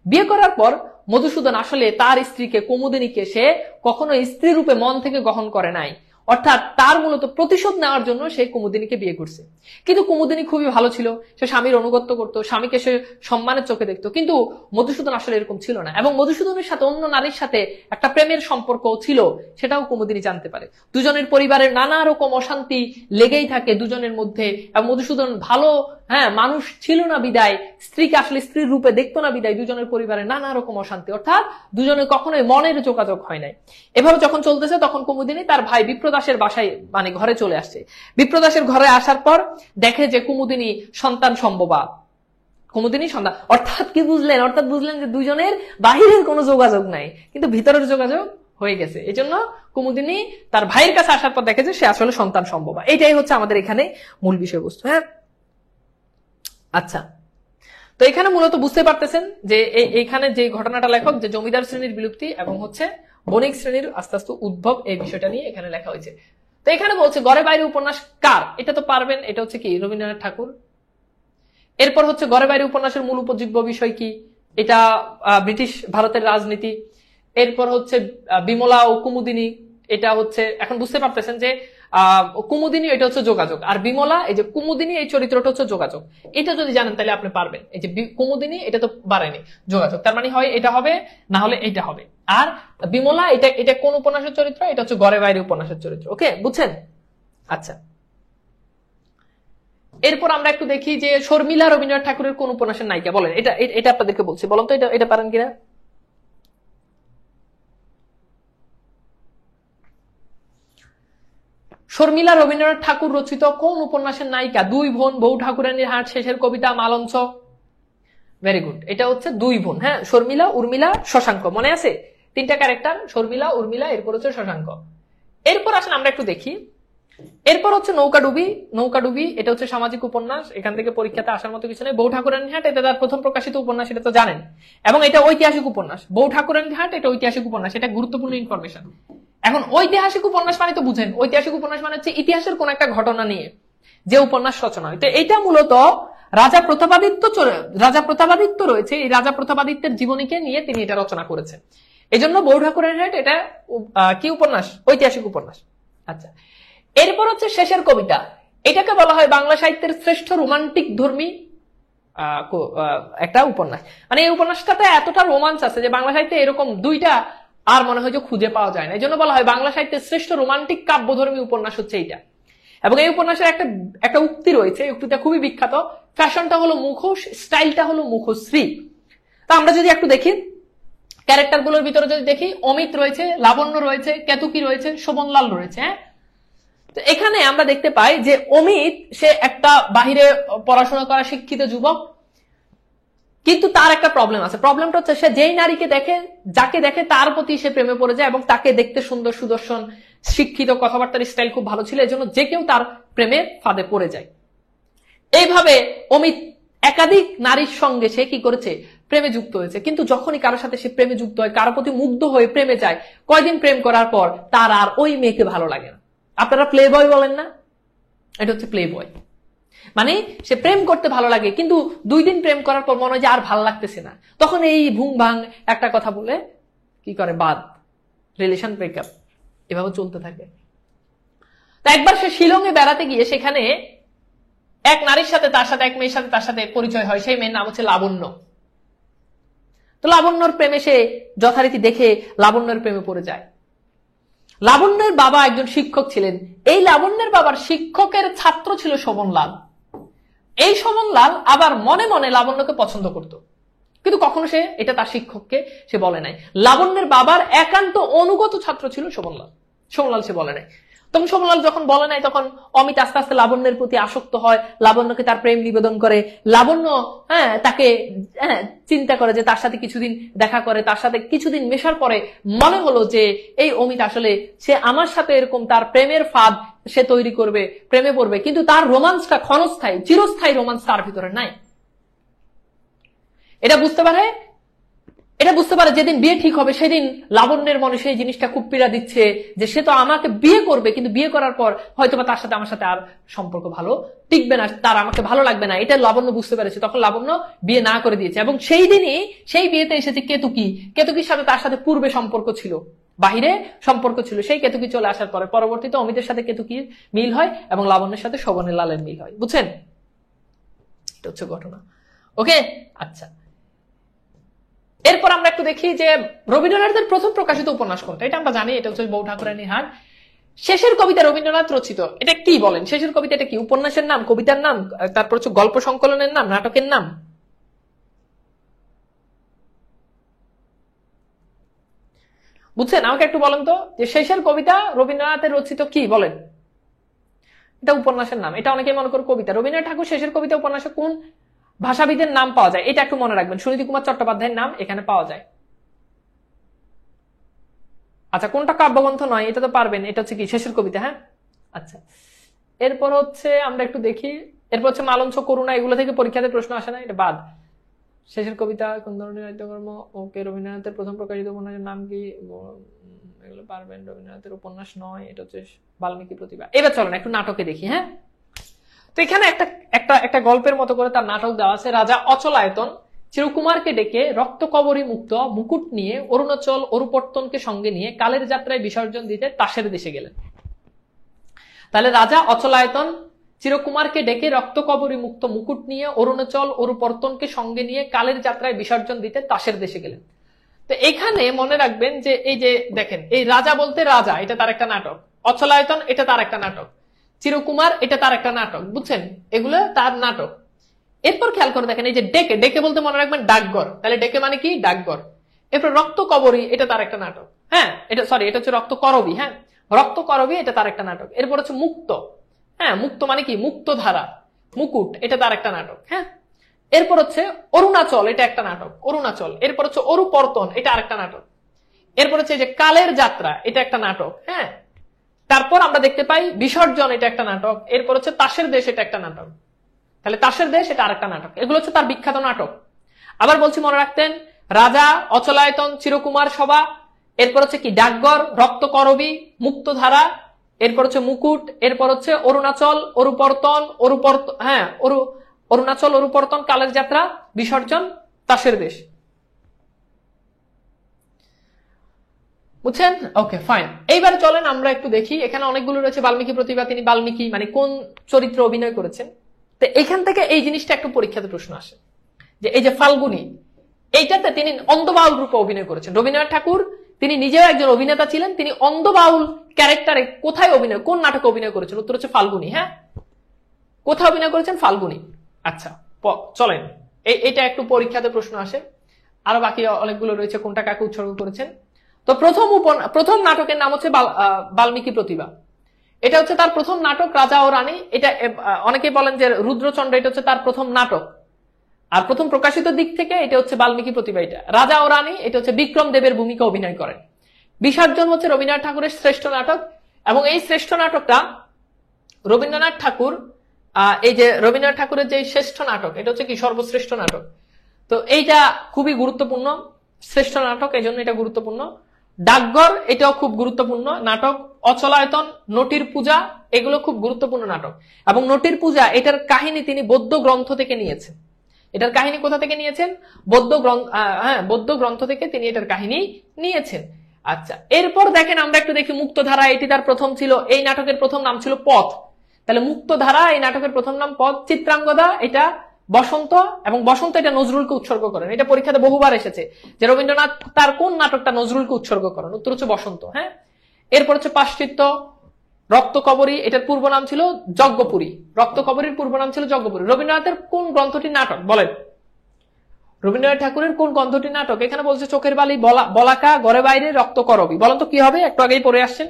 বিয়ে করার পর মধুসূদন আসলে তার স্ত্রীকে কুমুদিনীকে সে কখনো স্ত্রী রূপে মন থেকে গ্রহণ করে নাই, অর্থাৎ তার মূলত প্রতিশোধ নেওয়ার জন্য সে কুমুদিনীকে বিয়ে করছে। কিন্তু কুমুদিনী খুবই ভালো ছিল, সে স্বামীর অনুগত্য করতো, স্বামীকে সে সম্মানের চোখে দেখতো। কিন্তু মধুসূদন আসলে এরকম ছিল না, এবং মধুসূদনের সাথে অন্য নারীর সাথে একটা প্রেমের সম্পর্ক ছিল, সেটাও কুমুদিনী জানতে পারে। দুজনের পরিবারের নানা রকম অশান্তি লেগেই থাকে দুজনের মধ্যে, এবং মধুসূদন ভালো মানুষ ছিল না বিদায়, স্ত্রীকে আসলে স্ত্রীর রূপে দেখতো না বিদায়, দুজনের পরিবারে নানা রকম অশান্তি, অর্থাৎ দুজনের কখনোই মনের যোগাযোগ হয় নাই। এভাবে যখন চলতেছে তখন কুমুদিনী তার ভাই বিপ্রদাসের বাসায় ঘরে চলে আসছে। বিপ্রদাসের ঘরে আসার পর দেখে যে কুমুদিনী সন্তান সম্ভবা, কুমুদিনী সন্তান, অর্থাৎ কি বুঝলেন? অর্থাৎ বুঝলেন যে দুজনের বাহিরের কোনো যোগাযোগ নাই, কিন্তু ভিতরের যোগাযোগ হয়ে গেছে। এই জন্য কুমুদিনী তার ভাইয়ের কাছে আসার পর দেখে যে সে আসলে সন্তান সম্ভবা। এটাই হচ্ছে আমাদের এখানে মূল বিষয়বস্তু। আচ্ছা, তো এখানে মূলত বুঝতে পারতেছেন যে এইখানে যে ঘটনাটা লেখক, যে জমিদার শ্রেণীর বিলুপ্তি এবং বণিক শ্রেণীর আস্তে আস্তে উদ্ভব, এই বিষয়টা নিয়ে এখানে লেখা হয়েছে। তো এখানে বলছে ঘরে বাইরে উপন্যাস কার, এটা তো পারবেন, এটা হচ্ছে কি রবীন্দ্রনাথ ঠাকুর। এরপর হচ্ছে ঘরে বাইরে উপন্যাসের মূল উপজীব্য বিষয় কি, এটা ব্রিটিশ ভারতের রাজনীতি। এরপর হচ্ছে বিমলা ও কুমুদিনী, এটা হচ্ছে এখন বুঝতে পারতেছেন যে কুমুদিনী এটা হচ্ছে যোগাযোগ, আর বিমলা এই যে কুমুদিনী এই চরিত্রটা হচ্ছে যোগাযোগ। এটা যদি জানেন তাহলে আপনি পারবেন। এই যে কুমুদিনী এটা তো বাড়েনি, যোগাযোগ, তার মানে হয় এটা হবে, না হলে এটা হবে। আর বিমলা এটা কোন উপন্যাসের চরিত্র, এটা হচ্ছে ঘরে বাইরে উপন্যাসের চরিত্র। ওকে, বুঝছেন? আচ্ছা, এরপর আমরা একটু দেখি যে শর্মিলা রবীন্দ্রনাথ ঠাকুরের কোন উপন্যাসের নায়িকা, বলেন। এটা আপনাদেরকে বলছি, বলুন তো এটা পারেন কিনা। শর্মিলা রবীন্দ্রনাথ ঠাকুর রচিত কোন উপন্যাসের নায়িকা? দুই বোন, বউ ঠাকুরানীর হাট, শেষের কবিতা, মালঞ্চ। ভেরি গুড, এটা হচ্ছে দুই বোন। শর্মিলা, উর্মিলা, শশাঙ্ক, মনে আছে? তিনটা ক্যারেক্টার, শর্মিলা, উর্মিলা, এরপর হচ্ছে শশাঙ্ক। এরপর আসলে আমরা একটু দেখি, এরপর হচ্ছে নৌকাডুবি। নৌকাডুবি এটা হচ্ছে সামাজিক উপন্যাস, এখান থেকে পরীক্ষাতে আসার মতো কিছু নেই। বউ ঠাকুরানীর হাট এটা তার প্রথম প্রকাশিত উপন্যাস, এটা তো জানেন, এবং এটা ঐতিহাসিক উপন্যাস। বউ ঠাকুরানীর হাট এটা ঐতিহাসিক উপন্যাস, এটা গুরুত্বপূর্ণ ইনফরমেশন। এখন ঐতিহাসিক উপন্যাস মানে তো বুঝেন, ঐতিহাসিক উপন্যাস মানে হচ্ছে ইতিহাসের কোন একটা ঘটনা নিয়ে যে উপন্যাস রচনা হয়। তো এটা মূলত রাজা প্রতাপাদিত্য রয়েছে, এই রাজা প্রতাপাদিত্যের জীবনীকে নিয়ে তিনি এটা রচনা করেছেন। এই জন্য বউ ঠাকুরানীর হাট এটা কি উপন্যাস? ঐতিহাসিক উপন্যাস। আচ্ছা, এরপর হচ্ছে শেষের কবিতা, এটাকে বলা হয় বাংলা সাহিত্যের শ্রেষ্ঠ রোমান্টিক ধর্মী একটা উপন্যাস। মানে এই উপন্যাসটাতে এতটা রোমাঞ্চ আছে যে বাংলা সাহিত্যে এরকম দুইটা আর মনে হয় যে খুঁজে পাওয়া যায় না। এই জন্য বলা হয় বাংলা সাহিত্যের শ্রেষ্ঠ রোমান্টিক কাব্যধর্মী উপন্যাস হচ্ছে এইটা। এবং এই উপন্যাসের একটা উক্তি রয়েছে, উক্তিটা খুবই বিখ্যাত, ফ্যাশনটা হলো মুখোশ, স্টাইলটা হলো মুখশ্রী। তা আমরা যদি একটু দেখি ক্যারেক্টার গুলোর ভিতরে, যদি দেখি অমিত রয়েছে, লাবণ্য রয়েছে, কেতকী রয়েছে, শোভনলাল রয়েছে। তো এখানে আমরা দেখতে পাই যে অমিত সে একটা বাহিরে পড়াশোনা করা শিক্ষিত যুবক, কিন্তু তার একটা প্রবলেম আছে। প্রবলেমটা হচ্ছে সে যেই নারীকে দেখে, যাকে দেখে তার প্রতি সে প্রেমে পড়ে যায়, এবং তাকে দেখতে সুন্দর, সুদর্শন, শিক্ষিত, কথাবার্তার স্টাইল খুব ভালো ছিল, এজন্য যে কেউ তার প্রেমের ফাঁদে পড়ে যায়। এইভাবে অমিত একাধিক নারীর সঙ্গে সে কি করেছে? প্রেমে যুক্ত হয়েছে। কিন্তু যখনই কারোর সাথে সে প্রেমে যুক্ত হয়, কারোর প্রতি মুগ্ধ হয়ে প্রেমে যায়, কয়দিন প্রেম করার পর তার আর ওই মেয়েকে ভালো লাগে না। আপনারা প্লে বয় বলেন না, এটা হচ্ছে প্লে বয়। মানে সে প্রেম করতে ভালো লাগে, কিন্তু 2 দিন প্রেম করার পর মনে হয় যে আর ভালো লাগতেছে না, তখন এই ভুং ভাং একটা কথা বলে কি করে, বাদ, রিলেশন ব্রেকআপ, এভাবে চলতে থাকে। তা একবার সে শিলংয়ে বেড়াতে গিয়ে সেখানে এক নারীর সাথে, এক মেয়ের সাথে তার সাথে পরিচয় হয়। সেই মেয়ের নাম হচ্ছে লাবণ্য। তো লাবণ্যর প্রেমে সে যথারীতি দেখে লাবণ্যের প্রেমে পড়ে যায়। লাবণ্যের বাবা একজন শিক্ষক ছিলেন, এই লাবণ্যের বাবার শিক্ষকের ছাত্র ছিল শোভনলাল। এই শোভনলাল আবার মনে মনে লাবণ্যকে পছন্দ করত, কিন্তু কখনো সে এটা তার শিক্ষককে সে বলে নাই। লাবণ্যের বাবার একান্ত অনুগত ছাত্র ছিল শোভনলাল, সে বলে নাই। তখন শোভনলাল যখন বলে নাই, তখন অমিত আস্তে আস্তে লাবণ্যের প্রতি আসক্ত হয়, লাবণ্যকে তার প্রেম নিবেদন করে। লাবণ্য তাকে চিন্তা করে যে তার সাথে কিছুদিন দেখা করে, তার সাথে কিছুদিন মেশার পরে মনে হলো যে এই অমিত আসলে সে আমার সাথে এরকম তার প্রেমের ফাঁদ সে তৈরি করবে, প্রেমে পড়বে, কিন্তু তার রোমান্সটা ক্ষণস্থায়ী, চিরস্থায়ী রোমান্স তার ভিতরে নাই। এটা বুঝতে পারে এটা বুঝতে পারে যেদিন বিয়ে ঠিক হবে সেদিন লাবণ্যের মনে সেই জিনিসটা খুব পীড়া দিচ্ছে যে সে তো আমাকে বিয়ে করবে, কিন্তু বিয়ে করার পর হয়তোবা তার সাথে আমার সাথে আর সম্পর্ক ভালো টিকবে না, তার আমাকে ভালো লাগবে না, এটা লাবণ্য বুঝতে পেরেছে। তখন লাবণ্য বিয়ে না করে দিয়েছে এবং সেই দিনই সেই বিয়েতে এসেছে কেতকী। কেতকীর সাথে তার সাথে পূর্বে সম্পর্ক ছিল, বাহিরে সম্পর্ক ছিল। সেই কেতকী চলে আসার পরে পরবর্তীতে অমিতের সাথে কেতকীর মিল হয় এবং লাবণ্যের সাথে শোভনের লালের মিল হয়। বুঝছেন? এটা হচ্ছে ঘটনা। ওকে, আচ্ছা। এরপর আমরা একটু দেখি যে রবীন্দ্রনাথের প্রথম প্রকাশিত উপন্যাস কোনটা। এটা আমরা জানি, এটা হচ্ছে বউ ঠাকুরানীর হাট। শেষের কবিতা রবীন্দ্রনাথ রচিত, এটা কি বলেন? শেষের কবিতা এটা কি? উপন্যাসের নাম, কবিতার নাম, তারপর হচ্ছে গল্প সংকলনের নাম, নাটকের নাম? বুঝছেন? আমাকে একটু বলেন তো যে শেষের কবিতা রবীন্দ্রনাথের রচিত কি বলেন? এটা উপন্যাসের নাম। এটা অনেকে মনে করে কবিতা। রবীন্দ্রনাথ ঠাকুর শেষের কবিতা উপন্যাসে কোন ভাষাবিদের নাম পাওয়া যায়? এটা একটু মনে রাখবেন। সুনীতি কুমার চট্টোপাধ্যায়ের নাম এখানে পাওয়া যায়। আচ্ছা, কোনটা কাব্যগ্রন্থ নয় এটা তো পারবেন, এটা হচ্ছে কি শেষের কবিতা। হ্যাঁ, আচ্ছা। এরপর হচ্ছে আমরা একটু দেখি, এরপর হচ্ছে মালঞ্চ, করুণা, এগুলো থেকে পরীক্ষাতে প্রশ্ন আসে না, এটা বাদ। শেষের কবিতা কোন ধরনের নাট্যকর্ম? ওকে। রবীন্দ্রনাথের প্রথম প্রকাশিত উপন্যাসের নাম কি? এগুলো পারবেন। রবীন্দ্রনাথের উপন্যাস নয়, এটা হচ্ছে বাল্মীকি প্রতিভা। এবার চলেন একটু নাটকে দেখি। হ্যাঁ, তো এখানে একটা একটা একটা গল্পের মতো করে তার নাটক দেওয়া আছে। রাজা অচলায়তন চিরকুমারকে ডেকে রক্ত কবরী মুক্ত মুকুট নিয়ে অরুণাচল অরুপর্তনকে সঙ্গে নিয়ে কালের যাত্রায় বিসর্জন দিতে তাসের দেশে গেলেন। তাহলে রাজা অচলায়তন চিরকুমারকে ডেকে রক্ত কবরী মুক্ত মুকুট নিয়ে অরুণাচল অরুপর্তনকে সঙ্গে নিয়ে কালের যাত্রায় বিসর্জন দিতে তাসের দেশে গেলেন। তো এখানে মনে রাখবেন যে এই যে দেখেন, এই রাজা বলতে রাজা, এটা তার একটা নাটক। অচলায়তন, এটা তার একটা নাটক। চিরকুমার, এটা তার একটা নাটক। বুঝছেন? এগুলো তার নাটক। এরপর খেয়াল করে দেখেন, এই যে ডেকে, ডেকে বলতে মনে রাখবেন ডাকঘর। তাহলে ডেকে মানে কি? ডাকঘর। এরপর রক্ত কবরী, এটা তার একটা নাটক। হ্যাঁ, এটা সরি, এটা হচ্ছে রক্ত করবী। হ্যাঁ, রক্ত করবী, এটা তার একটা নাটক। এরপর হচ্ছে মুক্ত। হ্যাঁ, মুক্ত মানে কি? মুক্ত ধারা। মুকুট, এটা তার একটা নাটক। হ্যাঁ, এরপর হচ্ছে অরুণাচল, এটা একটা নাটক। অরুণাচল। এরপর হচ্ছে অরুপর্তন, এটা আরেকটা নাটক। এরপর হচ্ছে যে কালের যাত্রা, এটা একটা নাটক। হ্যাঁ, তারপর আমরা দেখতে পাই বিসর্জন, এটা একটা নাটক। এরপর হচ্ছে তাসের দেশ, এটা একটা নাটক। তাহলে তাসের দেশ, এটা আরেকটা নাটক। এগুলো হচ্ছে তার বিখ্যাত নাটক। আবার বলছি, মনে রাখতেন, রাজা, অচলায়তন, চিরকুমার সভা, এরপর হচ্ছে কি ডাকঘর, রক্ত করবী, মুক্তধারা, এরপর হচ্ছে মুকুট, এরপর হচ্ছে অরুণাচল, অরুপর্তন, হ্যাঁ, অরুণাচল, অরুপর্তন, কালের যাত্রা, বিসর্জন, তাসের দেশ। বুঝছেন? ওকে, ফাইন। এইবার চলেন আমরা একটু দেখি, এখানে অনেকগুলো রয়েছে। বাল্মীকি প্রতিভা, তিনি বাল্মীকি মানে কোন চরিত্র অভিনয় করেছেন? তো এখান থেকে এই জিনিসটা একটু পরীক্ষাতে প্রশ্ন আসে যে এই যে ফাল্গুনী, এইটাতে তিনি অন্ধবাউল রূপে অভিনয় করেছেন। রবীন্দ্রনাথ ঠাকুর তিনি নিজেও একজন অভিনেতা ছিলেন। তিনি অন্ধবাউল ক্যারেক্টারে কোথায় অভিনয়, কোন নাটকে অভিনয় করেছেন? উত্তর হচ্ছে ফাল্গুনী। হ্যাঁ, কোথায় অভিনয় করেছেন? ফাল্গুনী। আচ্ছা, চলেন এটা একটু পরীক্ষাতে প্রশ্ন আসে। আরো বাকি অনেকগুলো রয়েছে, কোনটা কাকে উৎসর্গ করেছেন। তো প্রথম নাটকের নাম হচ্ছে বাল্মীকি প্রতিভা। এটা হচ্ছে তার প্রথম নাটক, রাজা ও রানী। এটা অনেকে বলেন যে রুদ্রচন্দ্র, এটা হচ্ছে তার প্রথম নাটক। আর প্রথম প্রকাশিত দিক থেকে এটা হচ্ছে বাল্মীকি প্রতিভা। এটা রাজা ও রানী, এটা হচ্ছে বিক্রম দেবের ভূমিকা অভিনয় করেন। বিসর্জন হচ্ছে রবীন্দ্রনাথ ঠাকুরের শ্রেষ্ঠ নাটক, এবং এই শ্রেষ্ঠ নাটকটা রবীন্দ্রনাথ ঠাকুর, এই যে রবীন্দ্রনাথ ঠাকুরের যে শ্রেষ্ঠ নাটক, এটা হচ্ছে কি সর্বশ্রেষ্ঠ নাটক। তো এইটা খুবই গুরুত্বপূর্ণ শ্রেষ্ঠ নাটক, এই জন্য এটা গুরুত্বপূর্ণ। ডাকঘর, এটাও খুব গুরুত্বপূর্ণ নাটক। অচলায়তন, নটির পূজা, এগুলো খুব গুরুত্বপূর্ণ নাটক। এবং নটির পূজা, এটার কাহিনী তিনি বৌদ্ধ গ্রন্থ থেকে নিয়েছেন। এটার কাহিনী কোথা থেকে নিয়েছেন? বৌদ্ধ গ্রন্থ থেকে তিনি এটার কাহিনী নিয়েছেন। আচ্ছা, এরপর দেখেন আমরা একটু দেখি মুক্তধারা, এটি তার প্রথম ছিল। এই নাটকের প্রথম নাম ছিল পথ। তাহলে মুক্তধারা, এই নাটকের প্রথম নাম পথ। চিত্রাঙ্গদা, এটা বসন্ত, এবং বসন্ত এটা নজরুলকে উৎসর্গ করেন। এটা পরীক্ষাতে বহুবার এসেছে যে রবীন্দ্রনাথ তার কোন নাটকটা নজরুলকে উৎসর্গ করেন? উত্তর হচ্ছে বসন্ত। হ্যাঁ, এরপর হচ্ছে পাশ্চিত্য, রক্ত কবরী, এটার পূর্ব নাম ছিল যজ্ঞপুরী। রক্ত কবরীর পূর্ব নাম ছিল যজ্ঞপুরী। রবীন্দ্রনাথের কোন গ্রন্থটি নাটক বলেন? রবীন্দ্রনাথ ঠাকুরের কোন গ্রন্থটি নাটক? এখানে বলছে চোখের বালি, বলাকা, ঘরে বাইরে, রক্ত করবী। বলেন তো কি হবে? একটু আগেই পড়ে আসছেন।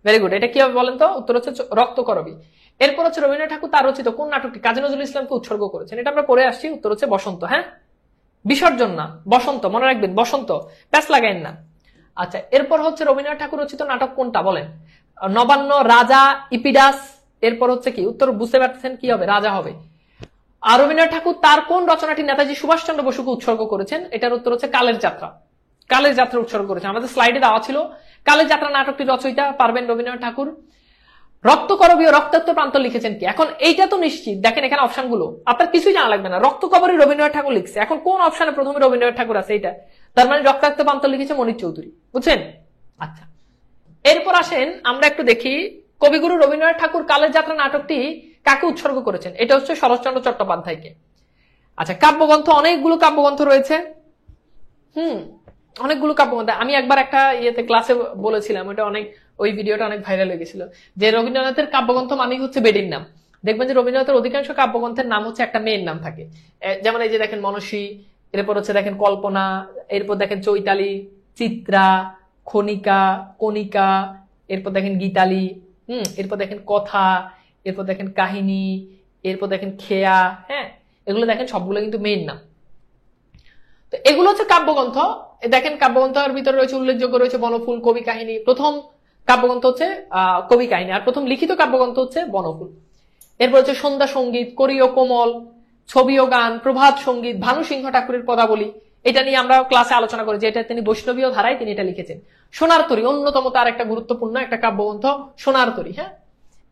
Very good. এটা কি হবে বলেন তো? উত্তর হচ্ছে রক্ত করবী। এরপর হচ্ছে রবীন্দ্রনাথ ঠাকুর তার রচিত কোন নাটকটি কাজী নজরুল ইসলামকে উৎসর্গ করেছেন? এটা আমরা পড়ে আসছি। উত্তর হচ্ছে বসন্ত। হ্যাঁ, বিসর্জন না, বসন্ত, মনে রাখবেন, বসন্ত, প্যাচ লাগাইন না। আচ্ছা, এরপর হচ্ছে রবীন্দ্রনাথ ঠাকুর রচিত নাটক কোনটা বলেন? নবান্ন, রাজা, ইপিডাস, এরপর হচ্ছে কি উত্তর বুঝতে পারতেছেন কি হবে, রাজা হবে। আর রবীন্দ্রনাথ ঠাকুর তার কোন রচনাটি নেতাজি সুভাষচন্দ্র বসুকে উৎসর্গ করেছেন? এটার উত্তর হচ্ছে কালের যাত্রা। কালের যাত্রা উৎসর্গ করেছেন। আমাদের স্লাইডে দেওয়া ছিল কালের যাত্রা নাটকটির রচয়িতা পারবেন রবীন্দ্রনাথ ঠাকুর। রক্তকরবী ও রক্তাক্ত প্রান্তর লিখেছেন কি? এখন এইটা তো নিশ্চিত, দেখেন এখানে অপশন গুলো আপনার কিছুই জানা লাগবে না। রক্তকরবী রবীন্দ্রনাথ ঠাকুর লিখছে, এখন কোন অপশনে প্রথমে রবীন্দ্রনাথ ঠাকুর আছে? এটা তার মানে রক্তাক্ত প্রান্তর লিখেছে মনির চৌধুরী, বুঝছেন? আচ্ছা, এরপর আসেন আমরা একটু দেখি কবিগুরু রবীন্দ্রনাথ ঠাকুর কালের যাত্রা নাটকটি কাকে উৎসর্গ করেছেন? এটা হচ্ছে শরৎচন্দ্র চট্টোপাধ্যায়কে। আচ্ছা, কাব্যগ্রন্থ অনেকগুলো কাব্যগ্রন্থ রয়েছে। অনেকগুলো কাব্যগ্রন্থ। আমি একবার একটা ইয়েতে ক্লাসে বলেছিলাম, ওটা অনেক, ওই ভিডিওটা অনেক ভাইরাল হয়ে গেছিল, যে রবীন্দ্রনাথের কাব্যগ্রন্থ মানেই হচ্ছে বেডির নাম। দেখবেন যে রবীন্দ্রনাথের অধিকাংশ কাব্যগ্রন্থের নাম হচ্ছে একটা মেয়ের নাম থাকে। যেমন এই যে দেখেন মনসী, এরপর হচ্ছে দেখেন কল্পনা, এরপর দেখেন চৈতালি, চিত্রা, খনিকা, কণিকা, এরপর দেখেন গীতালি, এরপর দেখেন কথা, এরপর দেখেন কাহিনী, এরপর দেখেন খেয়া। হ্যাঁ, এগুলো দেখেন সবগুলো কিন্তু মেয়ের নাম। তো এগুলো হচ্ছে কাব্যগ্রন্থ। দেখেন কাব্যগ্রন্থের ভিতরে রয়েছে, উল্লেখযোগ্য রয়েছে বনফুল, কবি কাহিনী। প্রথম কাব্যগ্রন্থ হচ্ছে কবি কাহিনী, আর প্রথম লিখিত কাব্যগ্রন্থ হচ্ছে বনফুল। এরপর হচ্ছে সন্ধ্যা সঙ্গীত, করি ও কোমল, ছবি ও গান, প্রভাত সঙ্গীত, ভানু সিংহ ঠাকুরের পদাবলী। এটা নিয়ে আমরা ক্লাসে আলোচনা করি যে এটা তিনি বৈষ্ণবীয় ধারায় তিনি এটা লিখেছেন। সোনার তরী অন্যতম তার একটা গুরুত্বপূর্ণ একটা কাব্যগ্রন্থ, সোনার তরী। হ্যাঁ,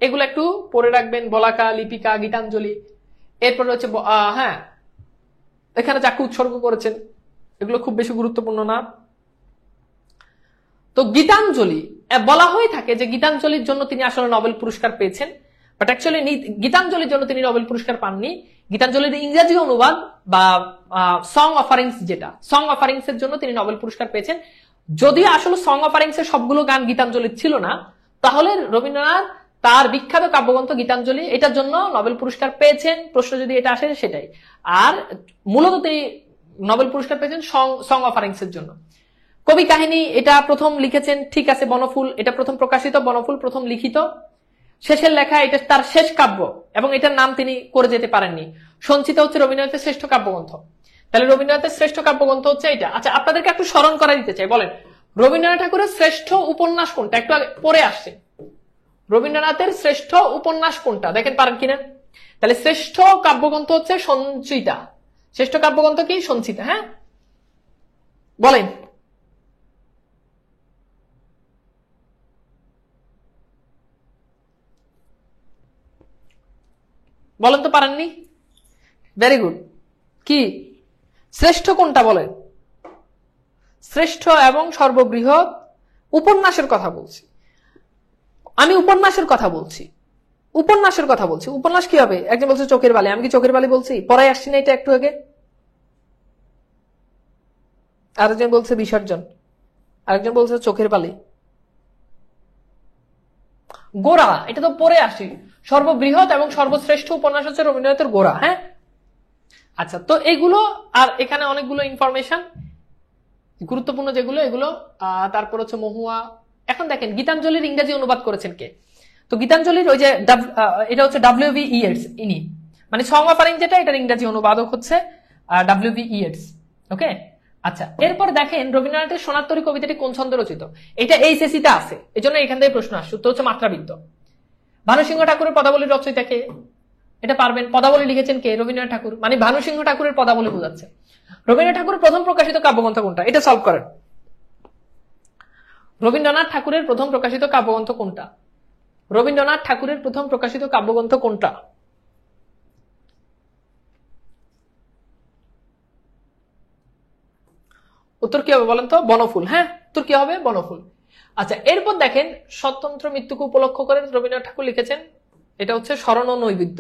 এগুলো একটু পড়ে রাখবেন, বলাকা, লিপিকা, গীতাঞ্জলি। এরপর হচ্ছে হ্যাঁ, এখানে যাকে উৎসর্গ করেছেন এগুলো খুব বেশি গুরুত্বপূর্ণ না। তো গীতাঞ্জলি বলা হয়ে থাকে যে গীতাঞ্জলির জন্য তিনি আসলে নোবেল পুরস্কার পেয়েছেন, বাট অ্যাকচুয়ালি গীতাঞ্জলির জন্য তিনি নোবেল পুরস্কার পাননি। গীতাঞ্জলির ইংরেজি অনুবাদ বা সং অফারিংস, যেটা সং অফারিংস এর জন্য তিনি নোবেল পুরস্কার পেয়েছেন। যদিও আসলে সং অফারিংস এর সবগুলো গান গীতাঞ্জলির ছিল না, তাহলে রবীন্দ্রনাথ তার বিখ্যাত কাব্যগ্রন্থ গীতাঞ্জলি এটার জন্য নোবেল পুরস্কার পেয়েছেন। প্রশ্ন যদি এটা আসে সেটাই। আর মূলত তিনি নোবেল পুরস্কার পেয়েছেন সং অফারিংস এর জন্য। কবি কাহিনী এটা প্রথম লিখেছেন, ঠিক আছে, বনফুল এটা প্রথম প্রকাশিত, বনফুল প্রথম লিখিত, শেষের লেখা, এটা তার শেষ কাব্য এবং এটার নাম তিনি করে যেতে পারেননি। সঞ্চিতা হচ্ছে রবীন্দ্রনাথের শ্রেষ্ঠ কাব্যগ্রন্থ। তাহলে রবীন্দ্রনাথের শ্রেষ্ঠ কাব্যগ্রন্থ হচ্ছে এটা। আচ্ছা, আপনাদেরকে একটু স্মরণ করা দিতে চাই, বলেন রবীন্দ্রনাথ ঠাকুরের শ্রেষ্ঠ উপন্যাস কোনটা? একটু আগে পড়ে আসছে, রবীন্দ্রনাথের শ্রেষ্ঠ উপন্যাস কোনটা, দেখেন পারেন কিনা। তাহলে শ্রেষ্ঠ কাব্যগ্রন্থ হচ্ছে সঞ্চিতা। শ্রেষ্ঠ কাব্যগ্রন্থ কি? সঞ্চিতা। হ্যাঁ, বলেন। বলেন তো, পারেননি? Very good. কি শ্রেষ্ঠ কোনটা বলেন? শ্রেষ্ঠ এবং সর্ববৃহৎ উপন্যাসের কথা বলছি আমি, উপন্যাসের কথা বলছি, উপন্যাসের কথা বলছি। উপন্যাস কি হবে? একজন বলছে চোখের বালি, আমি কি চোখের বালি বলছি? পড়াই আসছি না এটা একটু আগে? আরেকজন বলছে বিসর্জন, আরেকজন বলছে চোখের বালি। গোরা, এটা তো পড়ে আসি। সর্ববৃহৎ এবং সর্বশ্রেষ্ঠ উপন্যাস হচ্ছে রবীন্দ্রনাথের গোরা। হ্যাঁ, আচ্ছা, তো এগুলো আর এখানে অনেকগুলো ইনফরমেশন গুরুত্বপূর্ণ যেগুলো, এগুলো তারপর হচ্ছে মহুয়া। এখন দেখেন গীতাঞ্জলির ইংরেজি অনুবাদ করেছেন কে? তো গীতাঞ্জলির ওই যে এটা হচ্ছে WV ইয়েটস, ইনি মানে সং অফারিং যেটা, এটার ইংরেজি অনুবাদক হচ্ছে WV ইয়েটস। ওকে, আচ্ছা, এরপর দেখেন রবীন্দ্রনাথের সোনার তরী কবিতাটি কোন ছন্দে রচিত? এটা এইচএসসি তে আছে, এই জন্য এখান থেকে প্রশ্ন আসছে। উত্তর হচ্ছে মাত্রাবৃত্ত। ভানু সিংহ ঠাকুরের পদাবলীর রচয়িতা কে? এটা পারবেন। পদাবলী লিখেছেন কে? রবীন্দ্রনাথ ঠাকুর। মানে ভানু সিংহ ঠাকুরের পদাবলী বোঝাচ্ছে। রবীন্দ্রনাথ ঠাকুরের প্রথম প্রকাশিত কাব্যগ্রন্থ কোনটা? এটা সলভ করেন। রবীন্দ্রনাথ ঠাকুরের প্রথম প্রকাশিত কাব্যগ্রন্থ কোনটা? রবীন্দ্রনাথ ঠাকুরের প্রথম প্রকাশিত কাব্যগ্রন্থ কোনটা? উত্তর কি হবে বলেন তো? বনফুল। হ্যাঁ, উত্তর কি হবে? বনফুল। আচ্ছা, এরপর দেখেন স্বতন্ত্র মৃত্যুকে উপলক্ষ করে রবীন্দ্রনাথ ঠাকুর লিখেছেন, এটা হচ্ছে স্মরণ ও নৈবেদ্য,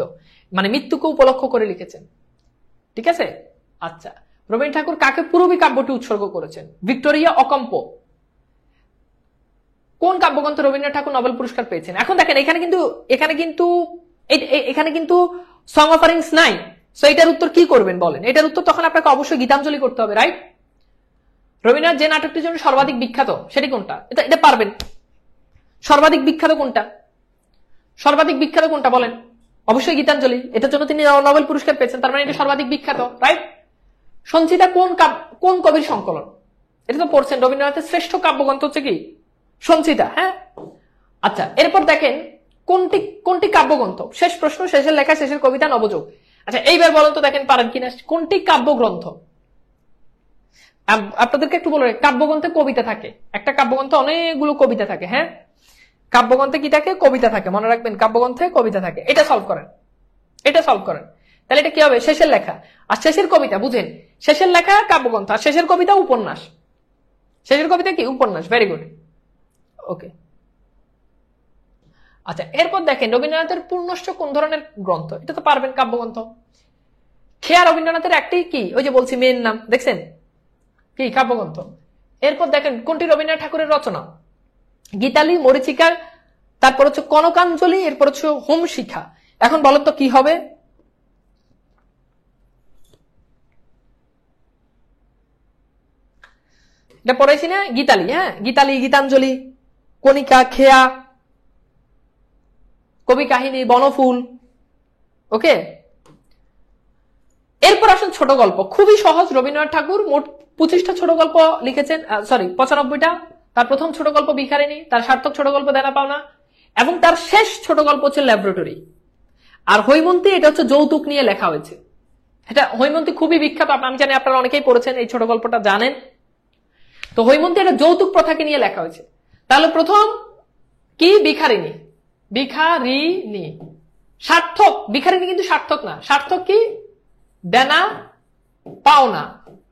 মানে মৃত্যুকে উপলক্ষ করে লিখেছেন। ঠিক আছে, আচ্ছা, রবীন্দ্রনাথ ঠাকুর কাকে পূরবী কাব্যটি উৎসর্গ করেছেন? ভিক্টোরিয়া অকম্পো। কোন কাব্যগ্রন্থে রবীন্দ্রনাথ ঠাকুর নোবেল পুরস্কার পেয়েছেন? এখন দেখেন এখানে কিন্তু সং অফারিংস নাই, সো এটার উত্তর কি করবেন বলেন? এটার উত্তর তখন আপনাকে অবশ্যই গীতাঞ্জলি করতে হবে, রাইট? রবীন্দ্রনাথ যে নাটকটির জন্য সর্বাধিক বিখ্যাত সেটি কোনটা? এটা পারবেন। সর্বাধিক বিখ্যাত কোনটা? সর্বাধিক বিখ্যাত কোনটা বলেন? অবশ্যই গীতাঞ্জলি, এটার জন্য তিনি নোবেল পুরস্কার পেয়েছেন, তার মানে এটা সর্বাধিক বিখ্যাত, রাইট? সঞ্চিতা কোন কবির সংকলন? এটা তো পড়ছেন, রবীন্দ্রনাথের শ্রেষ্ঠ কাব্যগ্রন্থ হচ্ছে কি? সঞ্চিতা। হ্যাঁ, আচ্ছা, এরপর দেখেন কোনটি কোনটি কাব্যগ্রন্থ? শেষ প্রশ্ন, শেষের লেখা, শেষের কবিতা, নবযুগ। আচ্ছা এইবার বলেন তো, দেখেন পারেন কিনা, কোনটি কাব্যগ্রন্থ? আপনাদেরকে একটু বলে, কাব্যগ্রন্থে কবিতা থাকে, একটা কাব্যগ্রন্থে অনেকগুলো কবিতা থাকে। হ্যাঁ, কাব্যগ্রন্থে কি থাকে? কবিতা থাকে, মনে রাখবেন কাব্যগ্রন্থে কবিতা থাকে। এটা সলভ করেন, এটা সলভ করেন। তাহলে এটা কি হবে? শেষের লেখা আর শেষের কবিতা। বুঝেন, শেষের লেখা কাব্যগ্রন্থ আর শেষের কবিতা উপন্যাস। শেষের কবিতা কি? উপন্যাস। ভেরি গুড, ওকে। আচ্ছা এরপর দেখেন রবীন্দ্রনাথের পূর্ণশ্চ কোন ধরনের গ্রন্থ? এটা তো পারবেন, কাব্যগ্রন্থ। খেয়া রবীন্দ্রনাথের একটি কি, ওই যে বলছি মেয়ের নাম, দেখছেন কি? কাব্যগ্রন্থ। এরপর দেখেন কোনটি রবীন্দ্রনাথ ঠাকুরের রচনা? গীতালি, মরীচিকা, তারপর হচ্ছে কনকাঞ্জলি, এরপর হচ্ছে হোম শিখা। এখন বলেন তো কি হবে? এটা পড়াইছি না? গীতালি। হ্যাঁ, গীতালি, গীতাঞ্জলি, কণিকা, খেয়া, কবি কাহিনী, বনফুল। ওকে, এরপর আসুন ছোট গল্প। খুবই সহজ। রবীন্দ্রনাথ ঠাকুর মোট 25টা ছোট গল্প লিখেছেন, সরি 95টা। তার প্রথম ছোট গল্প ভিখারিনী, তার সার্থক ছোট গল্প দেনা পাওনা, এবং তার শেষ ছোট গল্প হচ্ছে ল্যাবরেটরি। আর হৈমন্তী, এটা হচ্ছে যৌতুক নিয়ে লেখা হয়েছে। এটা হৈমন্তী খুবই বিখ্যাত, আমি জানি আপনারা অনেকেই পড়েছেন, এই ছোট গল্পটা জানেন। তো হৈমন্তী এটা যৌতুক প্রথাকে নিয়ে লেখা হয়েছে। তাহলে প্রথম কি? ভিখারিনী। ভিখারিনী। সার্থক, ভিখারিনী কিন্তু সার্থক না। সার্থক কি? দেনা পাওনা,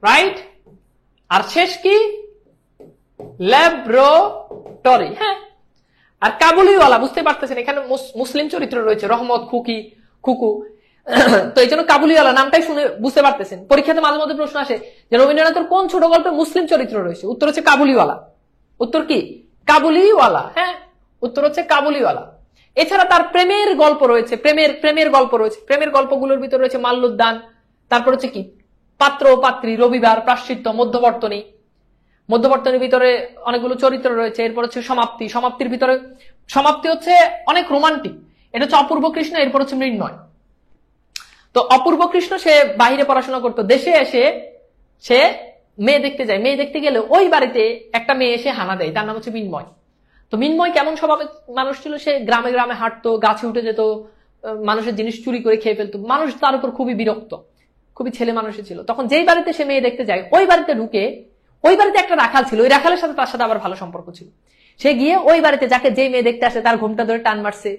রাইট। আর শেষ কি? ল্যাবরেটরি। হ্যাঁ, আর কাবুলিওয়ালা, বুঝতে পারতেছেন এখানে মুসলিম চরিত্র রয়েছে, রহমত, খুকি, খুকু। তো এই জন্য কাবুলিওয়ালা নামটাই শুনে বুঝতে পারতেছেন। পরীক্ষাতে মাঝে মধ্যে প্রশ্ন আসে যে রবীন্দ্রনাথের কোন ছোট গল্পে মুসলিম চরিত্র রয়েছে? উত্তর হচ্ছে কাবুলিওয়ালা। উত্তর কি? কাবুলিওয়ালা। হ্যাঁ, উত্তর হচ্ছে কাবুলিওয়ালা। এছাড়া তার প্রেমের গল্প রয়েছে, প্রেমের গল্প রয়েছে। প্রেমের গল্পগুলোর ভিতরে রয়েছে মাল্যোদ্যান, তারপর হচ্ছে কি পাত্র ও পাত্রী, রবিবার, প্রাশ্চিত্য, মধ্যবর্তনী। মধ্যবর্তনীর ভিতরে অনেকগুলো চরিত্র রয়েছে। এরপর হচ্ছে সমাপ্তি। সমাপ্তির ভিতরে, সমাপ্তি হচ্ছে অনেক রোমান্টিক। এটা হচ্ছে অপূর্ব কৃষ্ণ, এরপর হচ্ছে মৃন্ময়। তো অপূর্ব কৃষ্ণ সে বাহিরে পড়াশোনা করতো, দেশে এসে সে মেয়ে দেখতে যায়। মেয়ে দেখতে গেলে ওই বাড়িতে একটা মেয়ে এসে হানা দেয়, তার নাম হচ্ছে মৃন্ময়। তো মৃন্ময় কেমন স্বভাবের মানুষ ছিল? সে গ্রামে গ্রামে হাঁটতো, গাছে উঠে যেত, মানুষের জিনিস চুরি করে খেয়ে ফেলতো। মানুষ তার উপর খুবই বিরক্ত, খুবই ছেলে মানুষই ছিল। তখন যেই বাড়িতে সে মেয়ে দেখতে যায়, ওই বাড়িতে ঢুকে, ওই বাড়িতে একটা রাখাল ছিল, ওই রাখালের সাথে তার সাথে আবার ভালো সম্পর্ক ছিল। সে গিয়ে ওই বাড়িতে যাকে যেই মেয়ে দেখতে আসে তার ঘুমটা ধরে টান মারছে।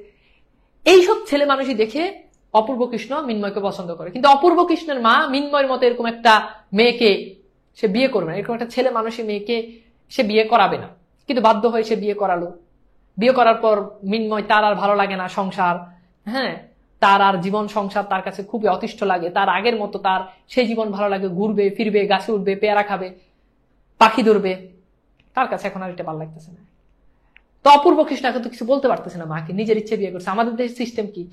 এইসব ছেলে মানুষই দেখে অপূর্ব কৃষ্ণ মৃন্ময়কে পছন্দ করে। কিন্তু অপূর্ব কৃষ্ণের মা মৃন্ময়ের মতো এরকম একটা মেয়েকে সে বিয়ে করবে না, এরকম একটা ছেলে মানুষের মেয়েকে সে বিয়ে করাবে না। কিন্তু বাধ্য হয়ে সে বিয়ে করালো। বিয়ে করার পর মৃন্ময়, তার আর ভালো লাগে না সংসার। হ্যাঁ, তার আর জীবন সংসার তার কাছে খুবই অতিষ্ঠ লাগে। তার আগের মতো তার সেই জীবন ভালো লাগে, ঘুরবে ফিরবে, গাছে উঠবে, পেয়ারা খাবে, পাখি ধরবে। তার কাছে এখন আর এটা ভালো লাগতেছে না। তো অপূর্ব কৃষ্ণ এখন তো কিছু বলতে পারতেছে না মাকে, নিজের ইচ্ছে বিয়ে করছে। আমাদের দেশের সিস্টেম কি,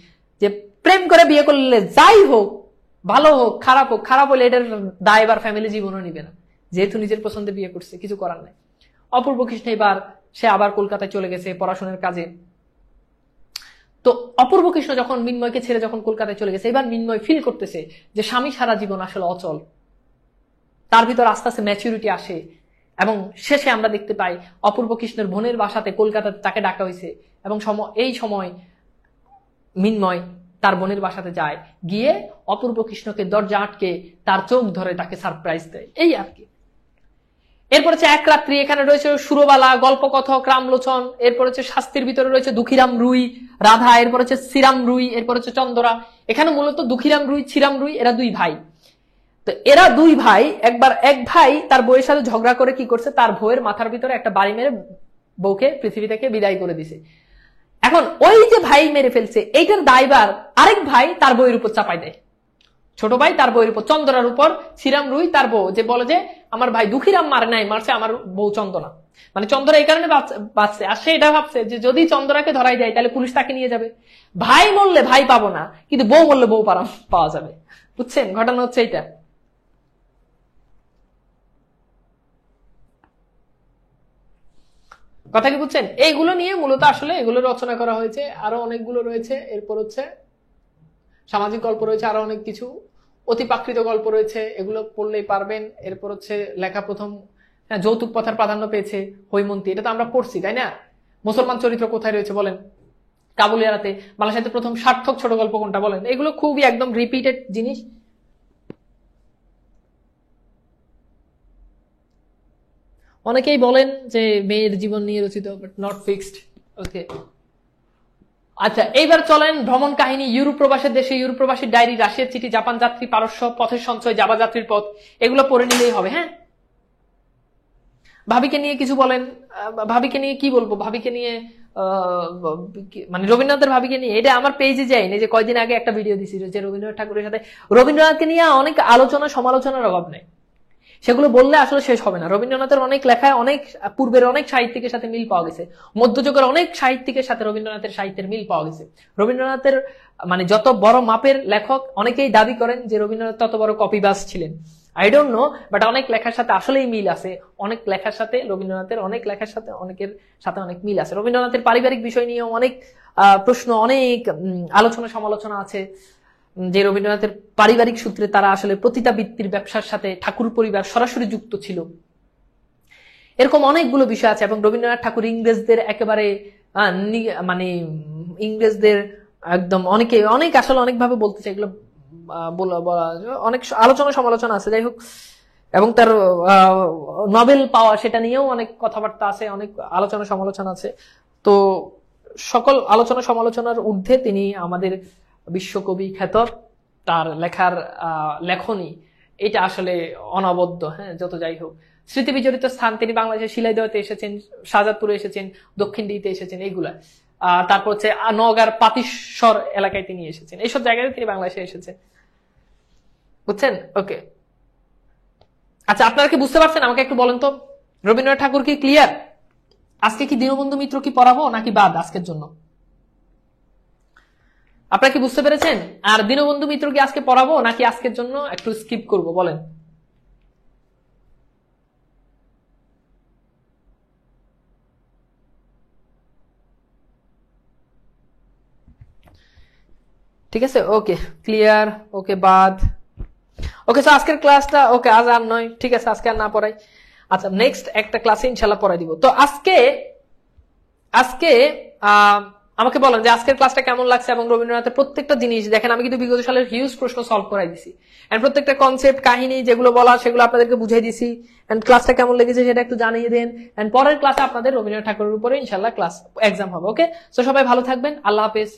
যে প্রেম করে বিয়ে করলে যাই হোক, ভালো হোক খারাপ হোক, খারাপ হলে এটার দায় এবার ফ্যামিলি জীবনও নিবে না, যেহেতু নিজের পছন্দে বিয়ে করছে, কিছু করার নাই। অপূর্ব কৃষ্ণ এবার সে আবার কলকাতায় চলে গেছে পড়াশোনার কাজে। তো অপূর্ব কৃষ্ণ যখন মৃন্ময়কে ছেড়ে যখন কলকাতায় চলে গেছে, এবার মৃন্ময় ফিল করতেছে যে স্বামী সারা জীবন আসলে অচল। তার ভিতর আস্তে আস্তে ম্যাচুরিটি আসে, এবং শেষে আমরা দেখতে পাই অপূর্ব কৃষ্ণের বোনের বাসাতে কলকাতাতে তাকে ডাকা হয়েছে, এবং এই সময় মৃন্ময় তার বোনের বাসাতে যায়, গিয়ে অপূর্ব কৃষ্ণকে দরজা আটকে তার চোখ ধরে তাকে সারপ্রাইজ দেয়, এই আর কি। এরপর হচ্ছে এক রাত্রি, এখানে রয়েছে সুরবালা, গল্পকথক, রামলোচন। এরপর হচ্ছে শাস্তির ভিতরে রয়েছে দুঃখীরাম রুই, রাধা। এরপর হচ্ছে শ্রীরাম রুই, এরপর হচ্ছে চন্দরা। এখানে মূলত দুঃখীরাম রুই, শ্রীরাম রুই, এরা দুই ভাই। তো এরা দুই ভাই, একবার এক ভাই তার বউয়ের সাথে ঝগড়া করে কি করছে, তার বউয়ের মাথার ভিতরে একটা বাড়ি মেরে বউকে পৃথিবী থেকে বিদায় করে দিছে। এখন ওই যে ভাই মেরে ফেলছে, এইটার দায়ভার আরেক ভাই তার বউয়ের উপর চাপাই দেয়। ছোট ভাই তার বউয়ের উপর, চন্দনার উপর। শ্রীরাম রুই তার বউ যে বলে যে আমার ভাই দুঃখীরাম মারে নাই, মারছে আমার বউ চন্দনা। মানে চন্দনা এই কারণে বাঁচছে। আর সে এটা ভাবছে যে যদি চন্দনাকে ধরাই যায় তাহলে পুলিশ তাকে নিয়ে যাবে, ভাই মরলে ভাই পাবো না, কিন্তু বউ মরলে বউ পাওয়া যাবে। বুঝছেন, ঘটনা হচ্ছে এইটা। কথা কি বুঝছেন? এইগুলো নিয়ে মূলত আসলে এগুলো রচনা করা হয়েছে। আরো অনেকগুলো রয়েছে। এরপর হচ্ছে সামাজিক গল্প রয়েছে, আরো অনেক কিছু অতিপ্রাকৃত গল্প রয়েছে, এগুলো পড়লেই পারবেন। এরপর হচ্ছে লেখা প্রথম যৌতুক প্রথার প্রাধান্য পেয়েছে হৈমন্তী, এটা তো আমরা পড়ছি, তাই না? মুসলমান চরিত্র কোথায় রয়েছে বলেন? কাবুলিয়ারাতে বাংলা সাহিত্যে প্রথম সার্থক ছোট গল্প কোনটা বলেন? এগুলো খুবই একদম রিপিটেড জিনিস। অনেকেই বলেন যে মেয়ের জীবন নিয়ে রচিত, বাট নট ফিক্সড। ওকে, আচ্ছা এইবার চলেন ভ্রমণ কাহিনী, ইউরোপ প্রবাসের দেশে, ইউরোপ প্রবাসীর ডায়েরি, রাশিয়ার চিঠি, জাপান যাত্রী, পারস্য, পথের সঞ্চয়, জাভা যাত্রীর পথ, এগুলো পড়ে নিলেই হবে। হ্যাঁ, ভাবিকে নিয়ে কিছু বলেন। ভাবিকে নিয়ে কি বলবো? ভাবিকে নিয়ে মানে রবীন্দ্রনাথের ভাবিকে নিয়ে, এটা আমার পেজে যায়নি, যে কয়দিন আগে একটা ভিডিও দিছিল যে রবীন্দ্রনাথ ঠাকুরের সাথে, রবীন্দ্রনাথকে নিয়ে অনেক আলোচনা সমালোচনার অভাব নেই, সেগুলো বললে আসলে শেষ হবে না। রবীন্দ্রনাথের অনেক লেখায় অনেক পূর্বের অনেক সাহিত্যিকের সাথে মিল পাওয়া গেছে, মধ্যযুগের অনেক সাহিত্যিকের সাথে রবীন্দ্রনাথের সাহিত্যের মিল পাওয়া গেছে। রবীন্দ্রনাথের মানে যত বড় মাপের লেখক, অনেকেই দাবি করেন যে রবীন্দ্রনাথ তত বড় কপিবাজ ছিলেন। আই ডোন্ট নো, বাট অনেক লেখার সাথে আসলেই মিল আছে। অনেক লেখার সাথে রবীন্দ্রনাথের, অনেক লেখার সাথে অনেকের সাথে অনেক মিল আছে। রবীন্দ্রনাথের পারিবারিক বিষয় নিয়েও অনেক প্রশ্ন, অনেক আলোচনা সমালোচনা আছে, যে রবীন্দ্রনাথের পারিবারিক সূত্রে তারা আসলে পতিতাবৃত্তির ব্যবসার সাথে ঠাকুর পরিবার সরাসরি যুক্ত ছিল। এরকম অনেকগুলো বিষয় আছে। এবং রবীন্দ্রনাথ ঠাকুর ইংরেজদের একেবারে মানে ইংরেজদের একদম অনেক আসলে অনেকভাবে বলতে চাই, এগুলো অনেক আলোচনা সমালোচনা আছে, যাই হোক। এবং তার নোবেল পাওয়া, সেটা নিয়েও অনেক কথাবার্তা আছে, অনেক আলোচনা সমালোচনা আছে। তো সকল আলোচনা সমালোচনার ঊর্ধ্বে তিনি আমাদের বিশ্বকবি খ্যাত, তার লেখার লেখনী এটা আসলে অনবদ্য। হ্যাঁ, যত যাই হোক, স্মৃতি বিজড়িত স্থান, তিনি বাংলাদেশের শিলাইদহতে এসেছেন, শাহজাদপুরে এসেছেন, দক্ষিণ দিতে এসেছেন, এইগুলা। তারপর হচ্ছে নওগাঁর পাতিশ্বর এলাকায় তিনি এসেছেন, এইসব জায়গায় তিনি বাংলাদেশে এসেছেন, বুঝছেন? ওকে, আচ্ছা আপনারা কি বুঝতে পারছেন? আমাকে একটু বলেন তো, রবীন্দ্রনাথ ঠাকুর কি ক্লিয়ার? আজকে কি দীনবন্ধু মিত্র কি পড়াবো নাকি বাদ আজকের জন্য? আপনারা কি বুঝতে পেরেছেন? আর দীনবন্ধু মিত্র কি আজকে পড়াবো নাকি আজকের জন্য একটু স্কিপ করব, বলেন? ঠিক আছে, ওকে ক্লিয়ার, ওকে বাদ। ওকে, তো আজকের ক্লাসটা ওকে আজ আর নয়, ঠিক আছে, আজকে আর না পড়াই। আচ্ছা, নেক্সট একটা ক্লাসে ইনশাল্লাহ পড়াই দিব। তো আজকে আজকে আমাকে বলেন যে আজকের ক্লাসটা কেমন লাগছে। এবং রবীন্দ্রনাথের প্রত্যেকটা জিনিস দেখেন, আমি কিন্তু বিগত সালের হিউজ প্রশ্ন সলভ করাই দিছি, এন্ড প্রত্যেকটা কনসেপ্ট, কাহিনী যেগুলো বলা সেগুলো আপনাদেরকে বুঝাই দিছি। এন্ড ক্লাসটা কেমন লেগেছে সেটা একটু জানিয়ে দেন। এন্ড পরের ক্লাসে আপনাদের রবীন্দ্রনাথ ঠাকুরের উপরে ইনশাল্লাহ ক্লাস এক্সাম হবে। ওকে, তো সবাই ভালো থাকবেন, আল্লাহ হাফেজ।